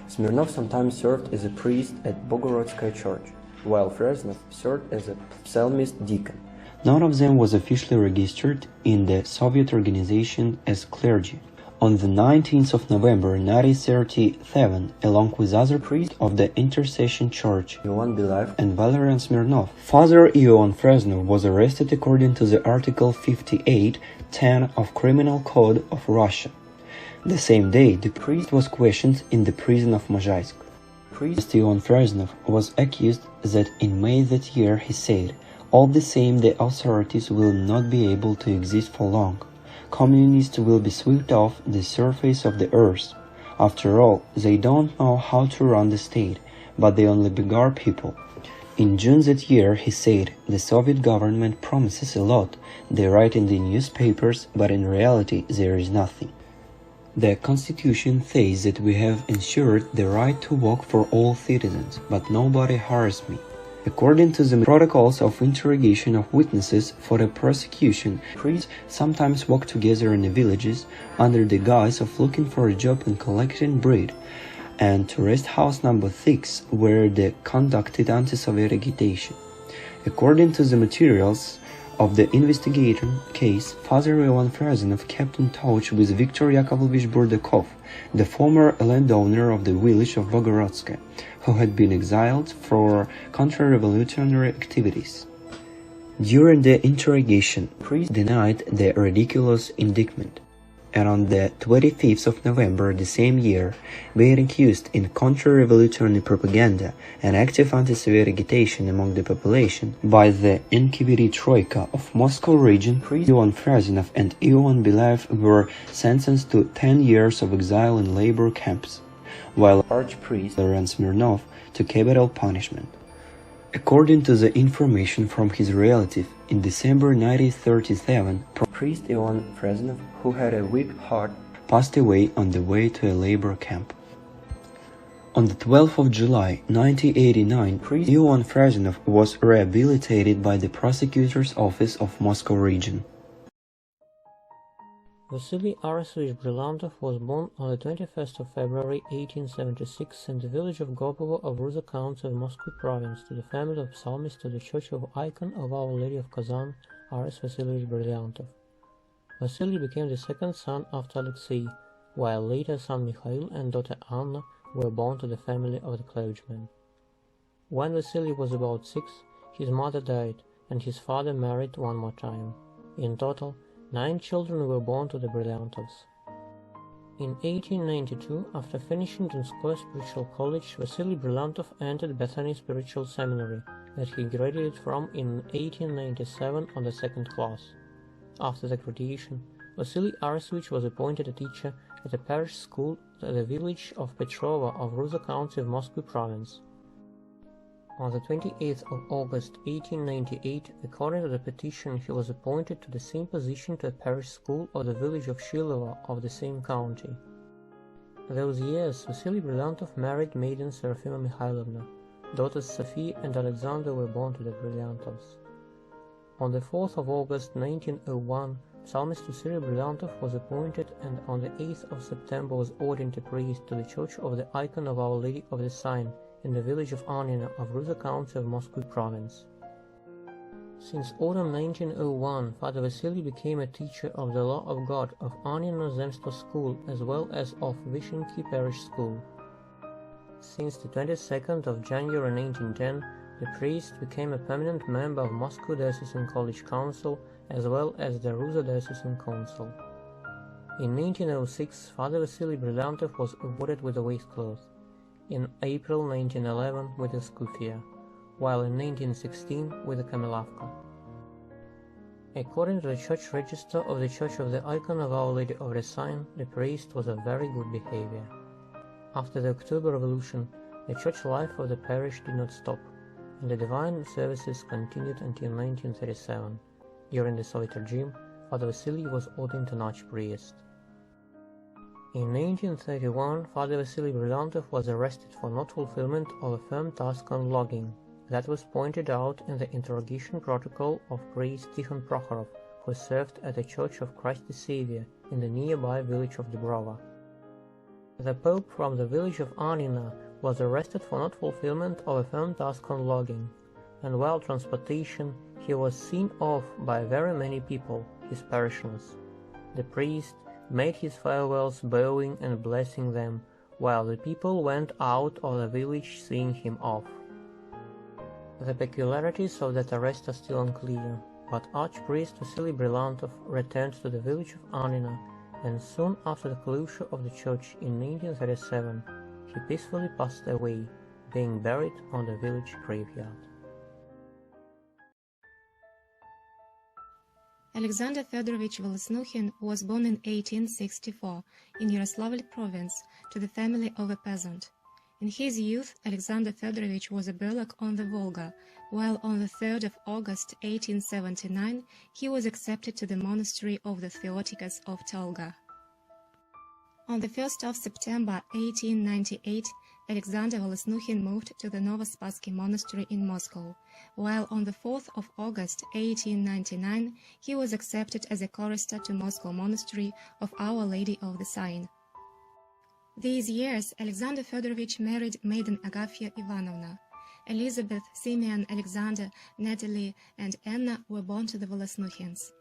Smirnov sometimes served as a priest at Bogorodskoye church, while Fresnov served as a psalmist deacon. None of them was officially registered in the Soviet organization as clergy. On the 19th of November 1937, along with other priests of the Intercession Church, Ivan Belife and Valerian Mirnov, Father Ivan Fresnov was arrested according to the Article 58.10 of Criminal Code of Russia. The same day, the priest was questioned in the prison of Mozhaisk. Priest Ivan Fresnov was accused that in May that year he said, "All the same, the authorities will not be able to exist for long. Communists will be swept off the surface of the earth. After all, they don't know how to run the state, but they only begar people." In June that year, he said, "The Soviet government promises a lot. They write in the newspapers, but in reality there is nothing. The Constitution says that we have ensured the right to work for all citizens, but nobody harassed me." According to the protocols of interrogation of witnesses for the prosecution, priests sometimes walk together in the villages under the guise of looking for a job and collecting bread, and to rest house number 6, where they conducted anti-Soviet agitation. According to the materials of the investigation case, Father Ivan Fresnov kept in touch with Viktor Yakovlevich Burdakov, the former landowner of the village of Bogorodskoye, who had been exiled for counter-revolutionary activities. During the interrogation, the priest denied the ridiculous indictment, and on the 25th of November the same year, being accused in counter-revolutionary propaganda and active anti-Soviet agitation among the population by the NKVD Troika of Moscow region, priest Ivan Fresnov and Ivan Belife were sentenced to 10 years of exile in labor camps, while Archpriest Valerian Mirnov to capital punishment. According to the information from his relative, in December 1937, priest Ivan Fresnov, who had a weak heart, passed away on the way to a labor camp. On the 12th of July 1989, priest Ivan Fresnov was rehabilitated by the prosecutor's office of Moscow region. Vasily Arasevich Brilantov was born on the 21st of February 1876 in the village of Gopovo of Ruza County of Moscow Province to the family of psalmists to the Church of Icon of Our Lady of Kazan, Aras Vasilyevich Brilantov. Vasily became the second son after Alexei, while later son Mikhail and daughter Anna were born to the family of the clergymen. When Vasily was about 6, his mother died, and his father married one more time. In total, 9 children were born to the Brilyantovs. In 1892, after finishing Donskoy Spiritual College, Vasily Brylyantov entered Bethany Spiritual Seminary, that he graduated from in 1897 on the 2nd class. After the graduation, Vasily Arasevich was appointed a teacher at a parish school at the village of Petrova of Ruza County of Moscow Province. On the 28th of August 1898, according to the petition, he was appointed to the same position to a parish school of the village of Shilovo of the same county. Those years, Vasily Brylyantov married maiden Serafima Mikhailovna. Daughters Sophie and Alexander were born to the Brylyantovs. On the 4th of August 1901, Psalmist Vasily Brylyantov was appointed, and on the 8th of September was ordained a priest to the Church of the Icon of Our Lady of the Sign in the village of Anina of Ruza County of Moscow Province. Since autumn 1901, Father Vasily became a teacher of the Law of God of Anina Zemstvo School as well as of Vishenki Parish School. Since the 22nd of January 1910, the priest became a permanent member of Moscow Diocesan College Council as well as the Ruza Diocesan Council. In 1906, Father Vasily Brylyantov was awarded with a waistcloth, in April 1911 with a skufia, while in 1916 with a kamilavka. According to the church register of the Church of the Icon of Our Lady of the Sign, the priest was of very good behavior. After the October Revolution, the church life of the parish did not stop, and the divine services continued until 1937. During the Soviet regime, Father Vasily was ordained an archpriest. In 1931, Father Vasily Brylyantov was arrested for not fulfillment of a firm task on logging. That was pointed out in the interrogation protocol of priest Tikhon Prokhorov, who served at the Church of Christ the Savior in the nearby village of Dubrova. The Pope from the village of Anina was arrested for not fulfillment of a firm task on logging, and while transportation he was seen off by very many people, his parishioners. The priest made his farewells bowing and blessing them, while the people went out of the village seeing him off. The peculiarities of that arrest are still unclear, but Archpriest Vasily Brylyantov returned to the village of Anina, and soon after the closure of the church in 1937, he peacefully passed away, being buried on the village graveyard. Alexander Fedorovich Volosnukhin was born in 1864 in Yaroslavl province to the family of a peasant. In his youth, Alexander Fedorovich was a burlak on the Volga, while on the 3rd of August 1879 he was accepted to the monastery of the Theotikas of Tolga. On the 1st of September 1898, Alexander Volosnukhin moved to the Novospassky monastery in Moscow, while on the 4th of August 1899 he was accepted as a chorister to Moscow monastery of Our Lady of the Sign. These years, Alexander Fedorovich married maiden Agafya Ivanovna. Elizabeth, Simeon, Alexander, Natalie, and Anna were born to the Volosnukhins.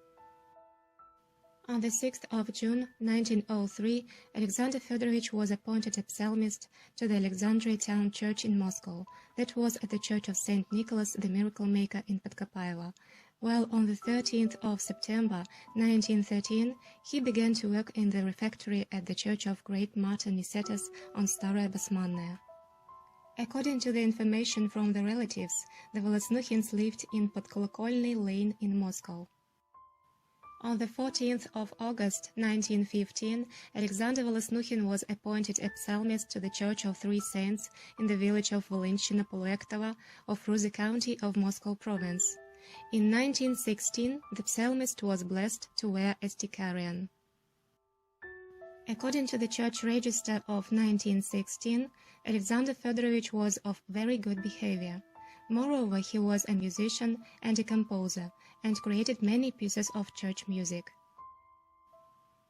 On the 6th of June 1903, Alexander Fedorovich was appointed a psalmist to the Alexandria town church in Moscow, that was at the church of St. Nicholas the Miracle Maker in Podkopaevo, while on the 13th of September 1913 he began to work in the refectory at the church of Great Mater Nicetas on Staraya Basmanная. According to the information from the relatives, the Volosnukhins lived in Podkolokolny Lane in Moscow. On the 14th of August 1915, Alexander Volosnukhin was appointed a psalmist to the Church of Three Saints in the village of Volinchina Poluektova of Ruza County of Moscow Province. In 1916, the psalmist was blessed to wear a sticarion. According to the church register of 1916, Alexander Fedorovich was of very good behavior. Moreover, he was a musician and a composer, and created many pieces of church music.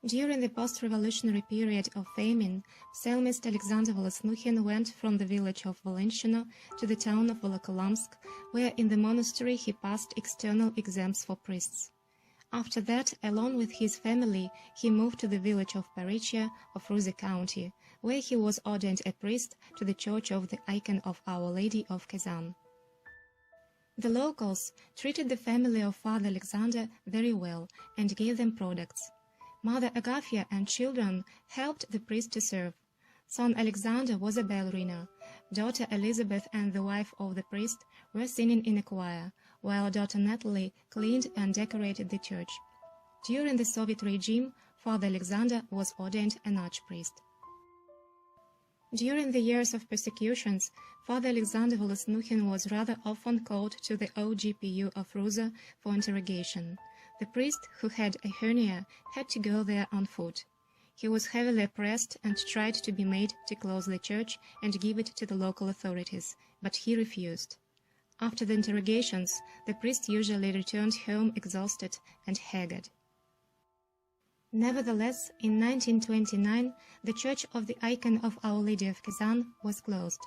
During the post-revolutionary period of famine, psalmist Alexander Volosnukhin went from the village of Volenshino to the town of Volokolamsk, where in the monastery he passed external exams for priests. After that, along with his family, he moved to the village of Parichia of Ruza County, where he was ordained a priest to the Church of the Icon of Our Lady of Kazan. The locals treated the family of Father Alexander very well and gave them products. Mother Agafia and children helped the priest to serve. Son Alexander was a ballerina. Daughter Elizabeth and the wife of the priest were singing in a choir, while daughter Natalie cleaned and decorated the church. During the Soviet regime, Father Alexander was ordained an archpriest. During the years of persecutions, Father Alexander Volosnuchin was rather often called to the OGPU of Ruza for interrogation. The priest, who had a hernia, had to go there on foot. He was heavily oppressed and tried to be made to close the church and give it to the local authorities, but he refused. After the interrogations, the priest usually returned home exhausted and haggard. Nevertheless, in 1929, the Church of the Icon of Our Lady of Kazan was closed.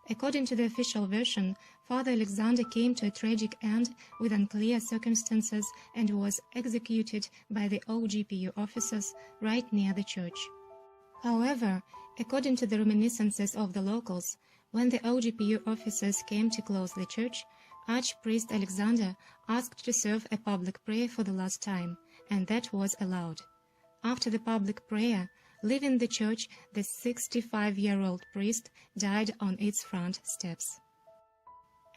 According to the official version, Father Alexander came to a tragic end with unclear circumstances and was executed by the OGPU officers right near the church. However, according to the reminiscences of the locals, when the OGPU officers came to close the church, Archpriest Alexander asked to serve a public prayer for the last time, and that was allowed. After the public prayer, leaving the church, the 65-year-old priest died on its front steps.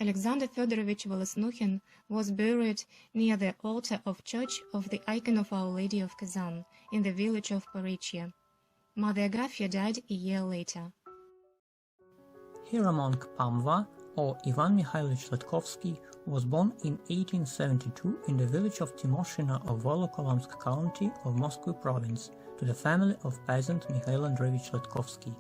Alexander Fedorovich Volosnuchin was buried near the altar of Church of the Icon of Our Lady of Kazan in the village of Parichia. Mother Agafia died a year later. Hieromonk Pamva, or Ivan Mikhailovich Latkovsky, was born in 1872 in the village of Timoshino of Volokolamsk County of Moscow Province to the family of peasant Mikhail Andreevich Latkovsky.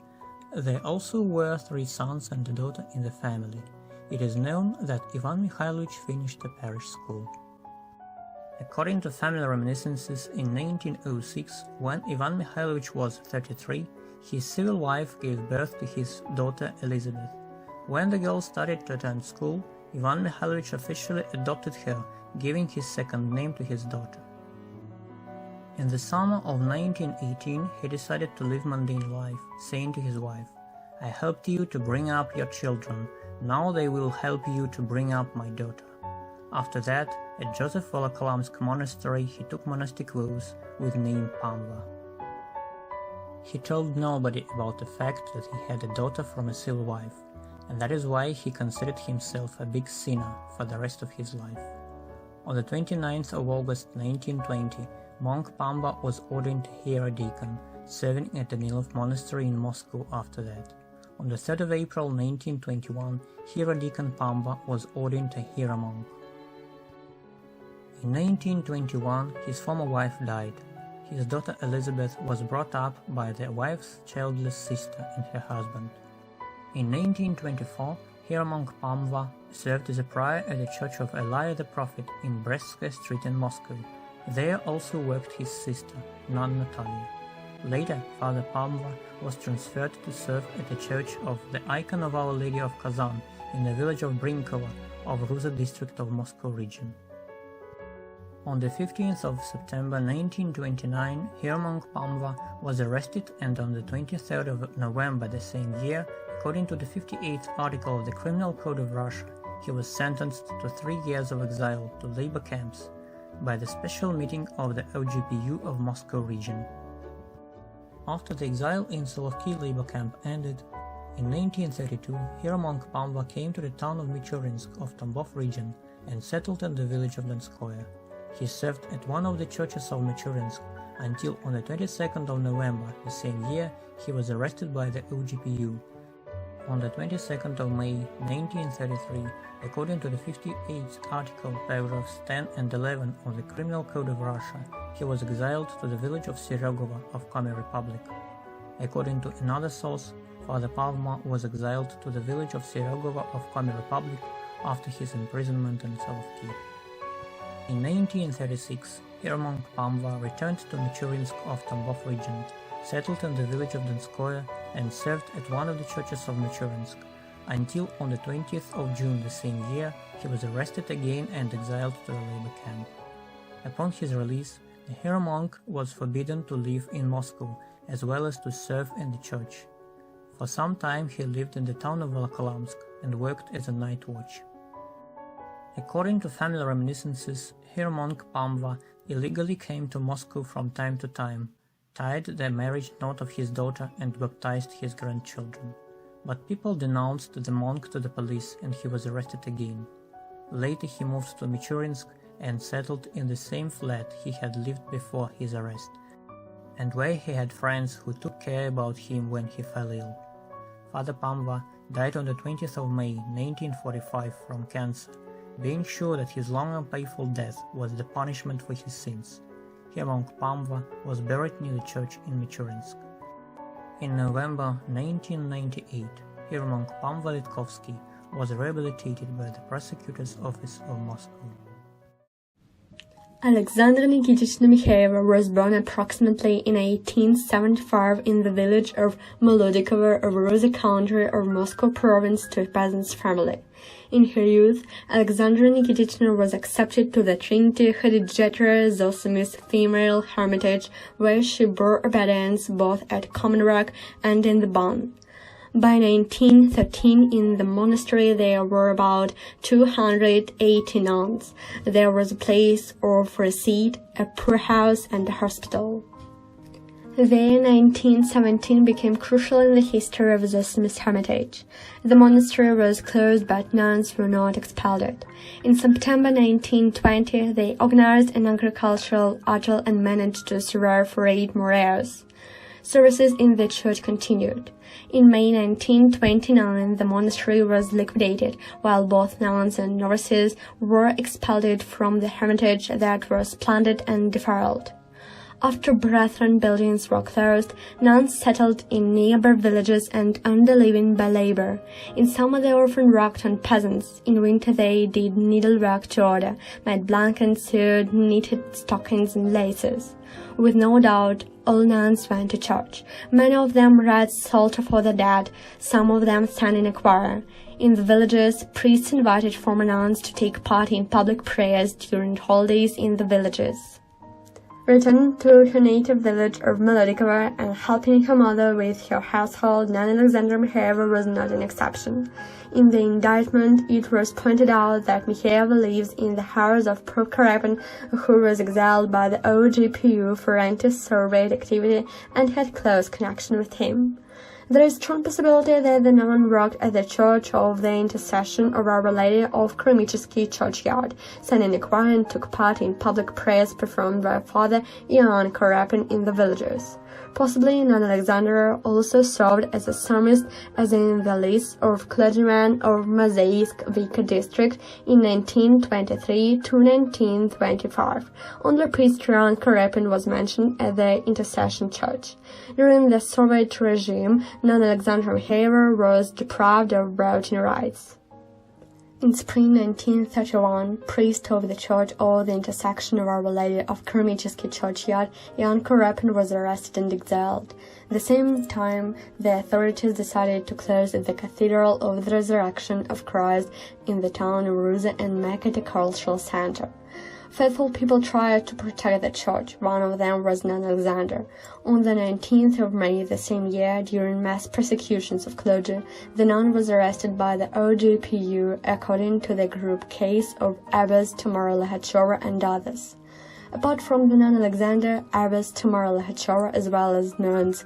There also were 3 sons and a daughter in the family. It is known that Ivan Mikhailovich finished the parish school. According to family reminiscences, in 1906, when Ivan Mikhailovich was 33, his civil wife gave birth to his daughter Elizabeth. When the girl started to attend school, Ivan Mikhailovich officially adopted her, giving his second name to his daughter. In the summer of 1918, he decided to live mundane life, saying to his wife, "I helped you to bring up your children, now they will help you to bring up my daughter." After that, at Joseph Volokolamsk monastery, he took monastic vows with name Pamva. He told nobody about the fact that he had a daughter from a civil wife, and that is why he considered himself a big sinner for the rest of his life. On the 29th of August 1920, monk Pamba was ordained hierodeacon, serving at the Nilov monastery in Moscow after that. On the 3rd of April 1921, hierodeacon Pamba was ordained a hieromonk. In 1921, his former wife died. His daughter Elizabeth was brought up by the wife's childless sister and her husband. In 1924, hieromonk Pamva served as a prior at the Church of Elijah the Prophet in Brestskaya Street in Moscow. There also worked his sister, nun Natalia. Later, Father Pamva was transferred to serve at the Church of the Icon of Our Lady of Kazan in the village of Brinkovo of Ruza district of Moscow region. On the 15th of September 1929, hieromonk Pamva was arrested, and on the 23rd of November the same year, according to the 58th article of the Criminal Code of Russia, he was sentenced to 3 years of exile to labor camps by the special meeting of the OGPU of Moscow region. After the exile in Solovki labor camp ended, in 1932, hieromonk Pamva came to the town of Michurinsk of Tambov region and settled in the village of Donskoye. He served at one of the churches of Michurinsk until on the 22nd of November the same year he was arrested by the OGPU. On the 22nd of May 1933, according to the 58th article, paragraphs 10 and 11 of the Criminal Code of Russia, he was exiled to the village of Seregovo of Komi Republic. According to another source, Father Pavma was exiled to the village of Seregovo of Komi Republic after his imprisonment in Solovki. In 1936, hieromonk Pamva returned to Michurinsk of Tambov region, settled in the village of Donskoye, and served at one of the churches of Michurinsk, until on the 20th of June the same year he was arrested again and exiled to the labor camp. Upon his release, the hero monk was forbidden to live in Moscow, as well as to serve in the church. For some time he lived in the town of Volokholamsk and worked as a night watch. According to family reminiscences, hero monk Pamva illegally came to Moscow from time to time, tied the marriage knot of his daughter and baptized his grandchildren. But people denounced the monk to the police and he was arrested again. Later he moved to Michurinsk and settled in the same flat he had lived before his arrest, and where he had friends who took care about him when he fell ill. Father Pamva died on the 20th of May 1945 from cancer, being sure that his long and painful death was the punishment for his sins. Hero monk Pamva was buried near the church in Michurinsk. In November 1998, hero monk Pamva Litkovsky was rehabilitated by the prosecutor's office of Moscow. Alexander Nikitich Mikhailov was born approximately in 1875 in the village of Molodikovo of Ruza county of Moscow province to a peasant's family. In her youth, Alexandra Nikitichna was accepted to the Trinity Hereditary Zosimis female hermitage, where she bore obedience both at Commonwealth and in the Bon. By 1913, in the monastery there were about 280 nuns. There was a place of receipt, a poorhouse, and a hospital. The year 1917 became crucial in the history of Zosimis hermitage. The monastery was closed, but nuns were not expelled. In September 1920, they organized an agricultural atoll and managed to survive for 8 more years. Services in the church continued. In May 1929, the monastery was liquidated, while both nuns and novices were expelled from the hermitage that was plundered and defiled. After brethren buildings were closed, nuns settled in nearby villages and earned a living by labor. In summer they often worked on peasants. In winter they did needlework to order, made blankets, sewed, knitted stockings and laces. With no doubt, all nuns went to church. Many of them read Psalter for the dead, some of them sang in a choir. In the villages, priests invited former nuns to take part in public prayers during holidays in the villages. Returning to her native village of Molodikovo and helping her mother with her household, Nun Alexander Mikhailova was not an exception. In the indictment, it was pointed out that Mikhailova lives in the house of Prokoropin, who was exiled by the OGPU for anti-Soviet activity and had close connection with him. There is strong possibility that the nun worked at the Church of the Intercession of Our Lady of Kremichisky churchyard, sang in a choir and took part in public prayers performed by Father Ivan Koropin in the villages. Possibly Nun Alexander also served as a psalmist, as in the list of clergymen of Mozaisk Vika district in 1923 to 1925. Only priest Ivan Koropin was mentioned at the Intercession Church. During the Soviet regime, Nun Alexander Mikhailova was deprived of voting rights. In spring 1931, priest of the Church of the Intercession of Our Lady of Kremichisky churchyard, Ivan Koropin was arrested and exiled. At the same time, the authorities decided to close the Cathedral of the Resurrection of Christ in the town of Ruza and make it a cultural center. Faithful people tried to protect the church. One of them was Nun Alexander. On the 19th of May the same year, during mass persecutions of clergy, the nun was arrested by the OGPU according to the group case of Abbess Tamara Lihachova and others. Apart from the Nun Alexander, Abbess Tamara Lihachova, as well as nuns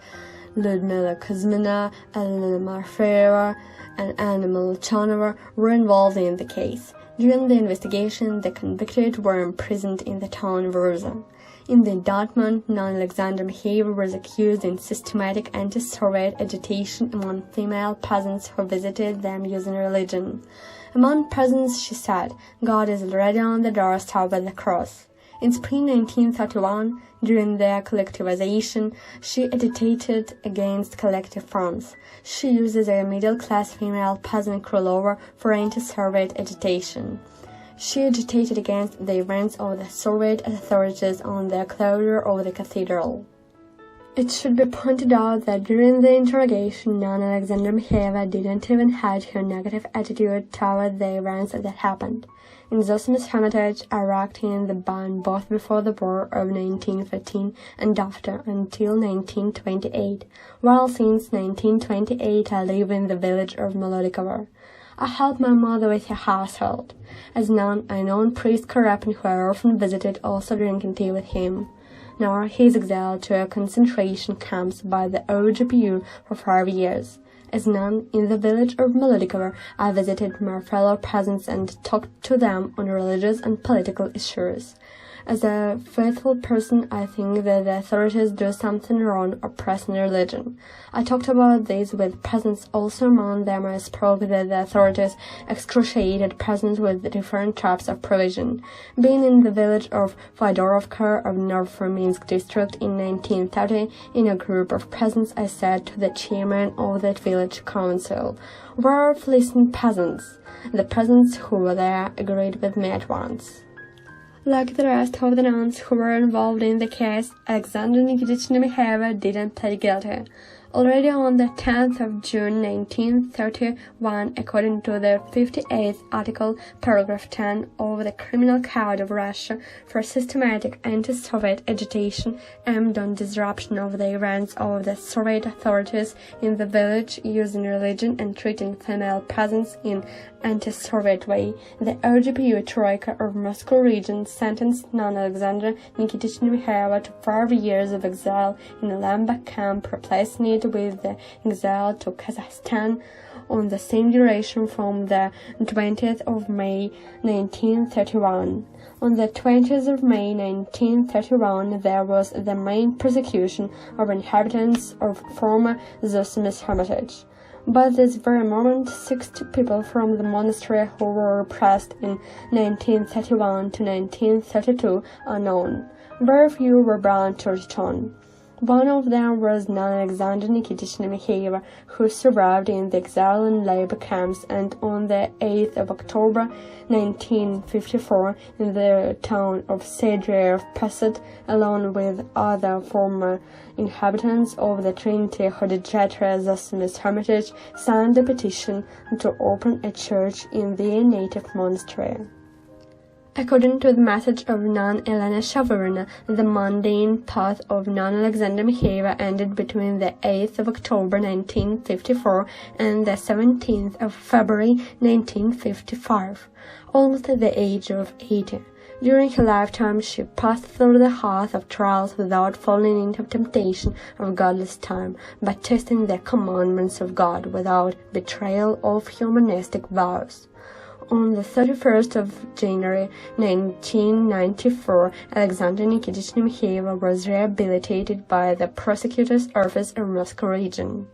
Ludmila Kuzmina, Elena Marfeeva, and Anna Molchanova were involved in the case. During the investigation, the convicted were imprisoned in the town of Ruza. In the indictment, Nun Alexander Mikhailova was accused in systematic anti-Soviet agitation among female peasants who visited them using religion. Among peasants, she said, God is already on the doorstep with the cross. In spring 1931, during their collectivization, she agitated against collective farms. She uses a middle-class female peasant Krylova for anti-Soviet agitation. She agitated against the events of the Soviet authorities on the closure of the cathedral. It should be pointed out that during the interrogation, Nun Alexander Mikhailova didn't even hide her negative attitude toward the events that happened. in Zosimus Hermitage, erecting in the band both before the war of 1915 and after until 1928, while since 1928 I live in the village of Melodikovo. I help my mother with her household. As nun, I know priest Karapin, who I often visited, also drinking tea with him. Now he is exiled to a concentration camps by the OGPU for 5 years. As nun, in the village of Melodikovo, I visited my fellow peasants and talked to them on religious and political issues. As a faithful person, I think that the authorities do something wrong oppressing religion. I talked about this with peasants. Also among them I spoke that the authorities excruciated peasants with different types of provision. Being in the village of Fyodorovka of Novorominsk district in 1930, in a group of peasants, I said to the chairman of that village council, "We're fleecing peasants." The peasants who were there agreed with me at once. Like the rest of the nuns who were involved in the case, Alexander Nikitich Mikhailov didn't plead guilty. Already on the 10th of June 1931, according to the 58th article, paragraph 10 of the Criminal Code of Russia, for systematic anti-Soviet agitation aimed on disruption of the events of the Soviet authorities in the village, using religion and treating female peasants in anti-Soviet way, the OGPU Troika of Moscow region sentenced nun Alexander Nikitich Mikhailov to 5 years of exile in a Lambach camp, replacing it with the exile to Kazakhstan on the same duration from the 20th of May 1931. On the 20th of May 1931, there was the main persecution of inhabitants of former Zosimus Hermitage. By this very moment, 60 people from the monastery who were repressed in 1931 to 1932 are known. Very few were bound to return. One of them was nun Alexander Nikitich Mikhailov, who survived in the exile and labor camps, and on the 8th of October 1954, in the town of Sergey Arsenov, along with other former inhabitants of the Trinity Hodijatra Zosimus Hermitage, signed a petition to open a church in their native monastery. According to the message of nun Elena Strokanova, the mundane path of nun Alexander Mikhailov ended between the 8th of October 1954 and the 17th of February 1955, almost at the age of 80. During her lifetime, she passed through the hearth of trials without falling into temptation of godless time, but testing the commandments of God without betrayal of humanistic vows. On the 31st of January 1994, Alexander Nikitich Mikhailov was rehabilitated by the prosecutor's office in Moscow region.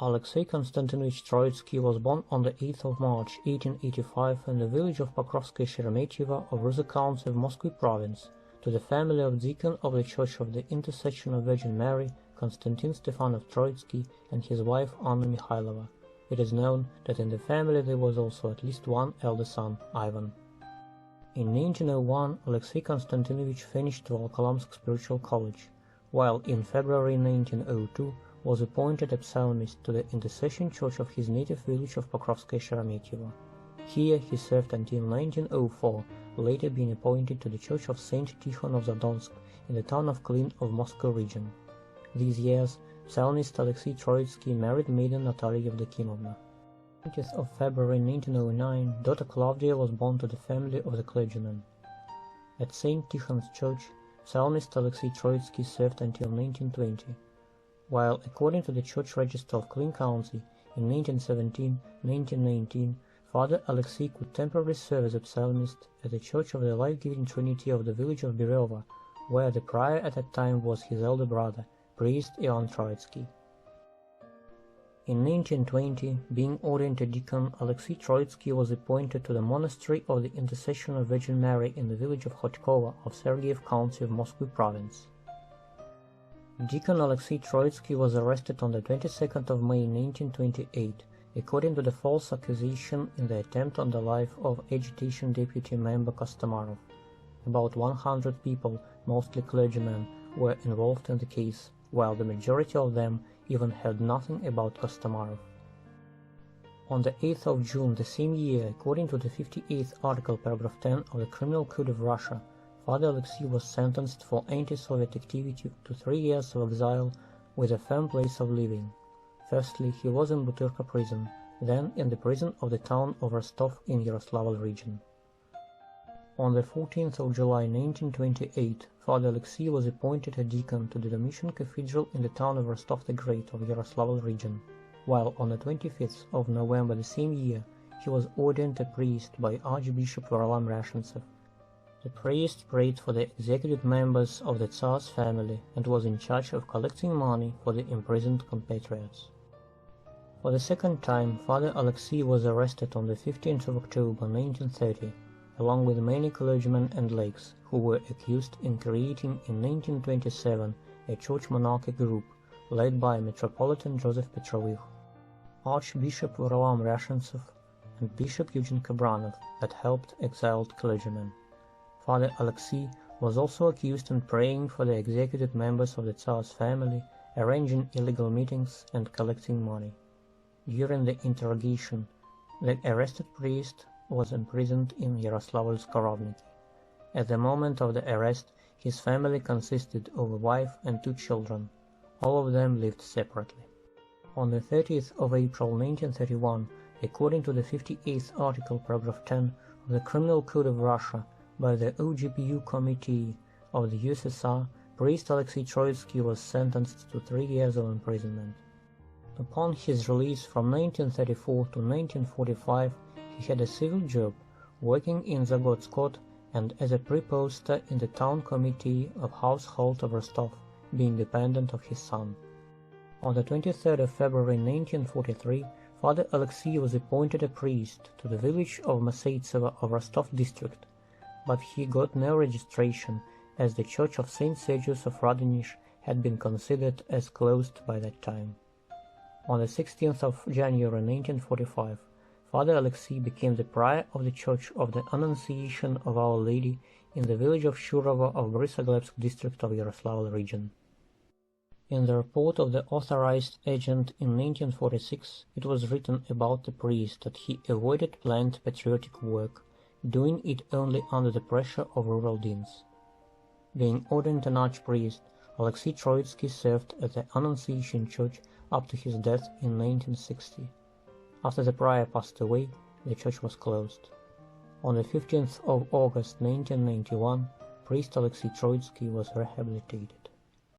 Alexey Konstantinovich Troitsky was born on the 8th of March 1885 in the village of Pokrovskoye Sheremetyevo of Ruza County of Moscow Province, to the family of deacon of the Church of the Intercession of Virgin Mary, Konstantin Stefanov Troitsky, and his wife Anna Mikhailova. It is known that in the family there was also at least one elder son, Ivan. In 1901, Alexey Konstantinovich finished Volkolamsk Spiritual College, while in February 1902 was appointed a psalmist to the Intercession Church of his native village of Pokrovskoye Sheremetyevo. Here he served until 1904, later being appointed to the Church of Saint Tikhon of Zadonsk in the town of Gleaned of Moscow region. These years, psalmist Alexey Troitsky married maiden Natalia Yevdokimovna. On 20th of February 1909, daughter Claudia was born to the family of the clergymen. At St. Tikhon's Church, psalmist Alexey Troitsky served until 1920, while according to the Church Register of Klin County, in 1917-1919, Father Alexey could temporarily serve as a psalmist at the Church of the Life-Giving Trinity of the village of Birova, where the prior at that time was his elder brother, priest Ivan Troitsky. In 1920, being ordained a deacon, Alexey Troitsky was appointed to the monastery of the Intercession of Virgin Mary in the village of Khodkovo of Sergeyev County of Moscow Province. Deacon Alexey Troitsky was arrested on the 22nd of May 1928, according to the false accusation in the attempt on the life of agitation deputy member Kostomarov. About 100 people, mostly clergymen, were involved in the case, while the majority of them even heard nothing about Kostomarov. On the 8th of June the same year, according to the 58th article, paragraph 10 of the Criminal Code of Russia, Father Alexey was sentenced for anti-Soviet activity to 3 years of exile with a firm place of living. Firstly, he was in Butyrka prison, then in the prison of the town of Rostov in Yaroslavl region. On the 14th of July 1928, Father Alexey was appointed a deacon to the Domitian Cathedral in the town of Rostov the Great of Yaroslavl region, while on the 25th of November the same year he was ordained a priest by Archbishop Varlam Rashensev. The priest prayed for the executive members of the Tsar's family and was in charge of collecting money for the imprisoned compatriots. For the second time, Father Alexey was arrested on the 15th of October 1930, along with many clergymen and laics who were accused in creating in 1927 a church monarchic group led by Metropolitan Joseph Petrovich, Archbishop Varlam Rashensev, and Bishop Eugene Kabranov that helped exiled clergymen. Father Alexey was also accused in praying for the executive members of the Tsar's family, arranging illegal meetings and collecting money. During the interrogation, the arrested priest was imprisoned in Yaroslavl's Korovniki. At the moment of the arrest, his family consisted of a wife and 2 children. All of them lived separately. On the 30th of April 1931, according to the 58th article, paragraph 10 of the Criminal Code of Russia, by the OGPU Committee of the USSR, priest Alexey Troitsky was sentenced to 3 years of imprisonment. Upon his release from 1934 to 1945, he had a civil job, working in Zagodskot and as a preposter in the town committee of household of Rostov, being dependent of his son. On the 23rd of February 1943, Father Alexey was appointed a priest to the village of Maseitsevo of Rostov district, but he got no registration as the church of St. Sergius of Radonysh had been considered as closed by that time. On the 16th of January 1945, Father Alexey became the prior of the Church of the Annunciation of Our Lady in the village of Shurovo of Borysoglebsk district of Yaroslavl region. In the report of the authorized agent in 1946, it was written about the priest that he avoided planned patriotic work, doing it only under the pressure of rural deans. Being ordained an archpriest, Alexey Troitsky served at the Annunciation Church up to his death in 1960. After the prior passed away, the church was closed. On the 15th of August 1991, priest Alexey Troitsky was rehabilitated.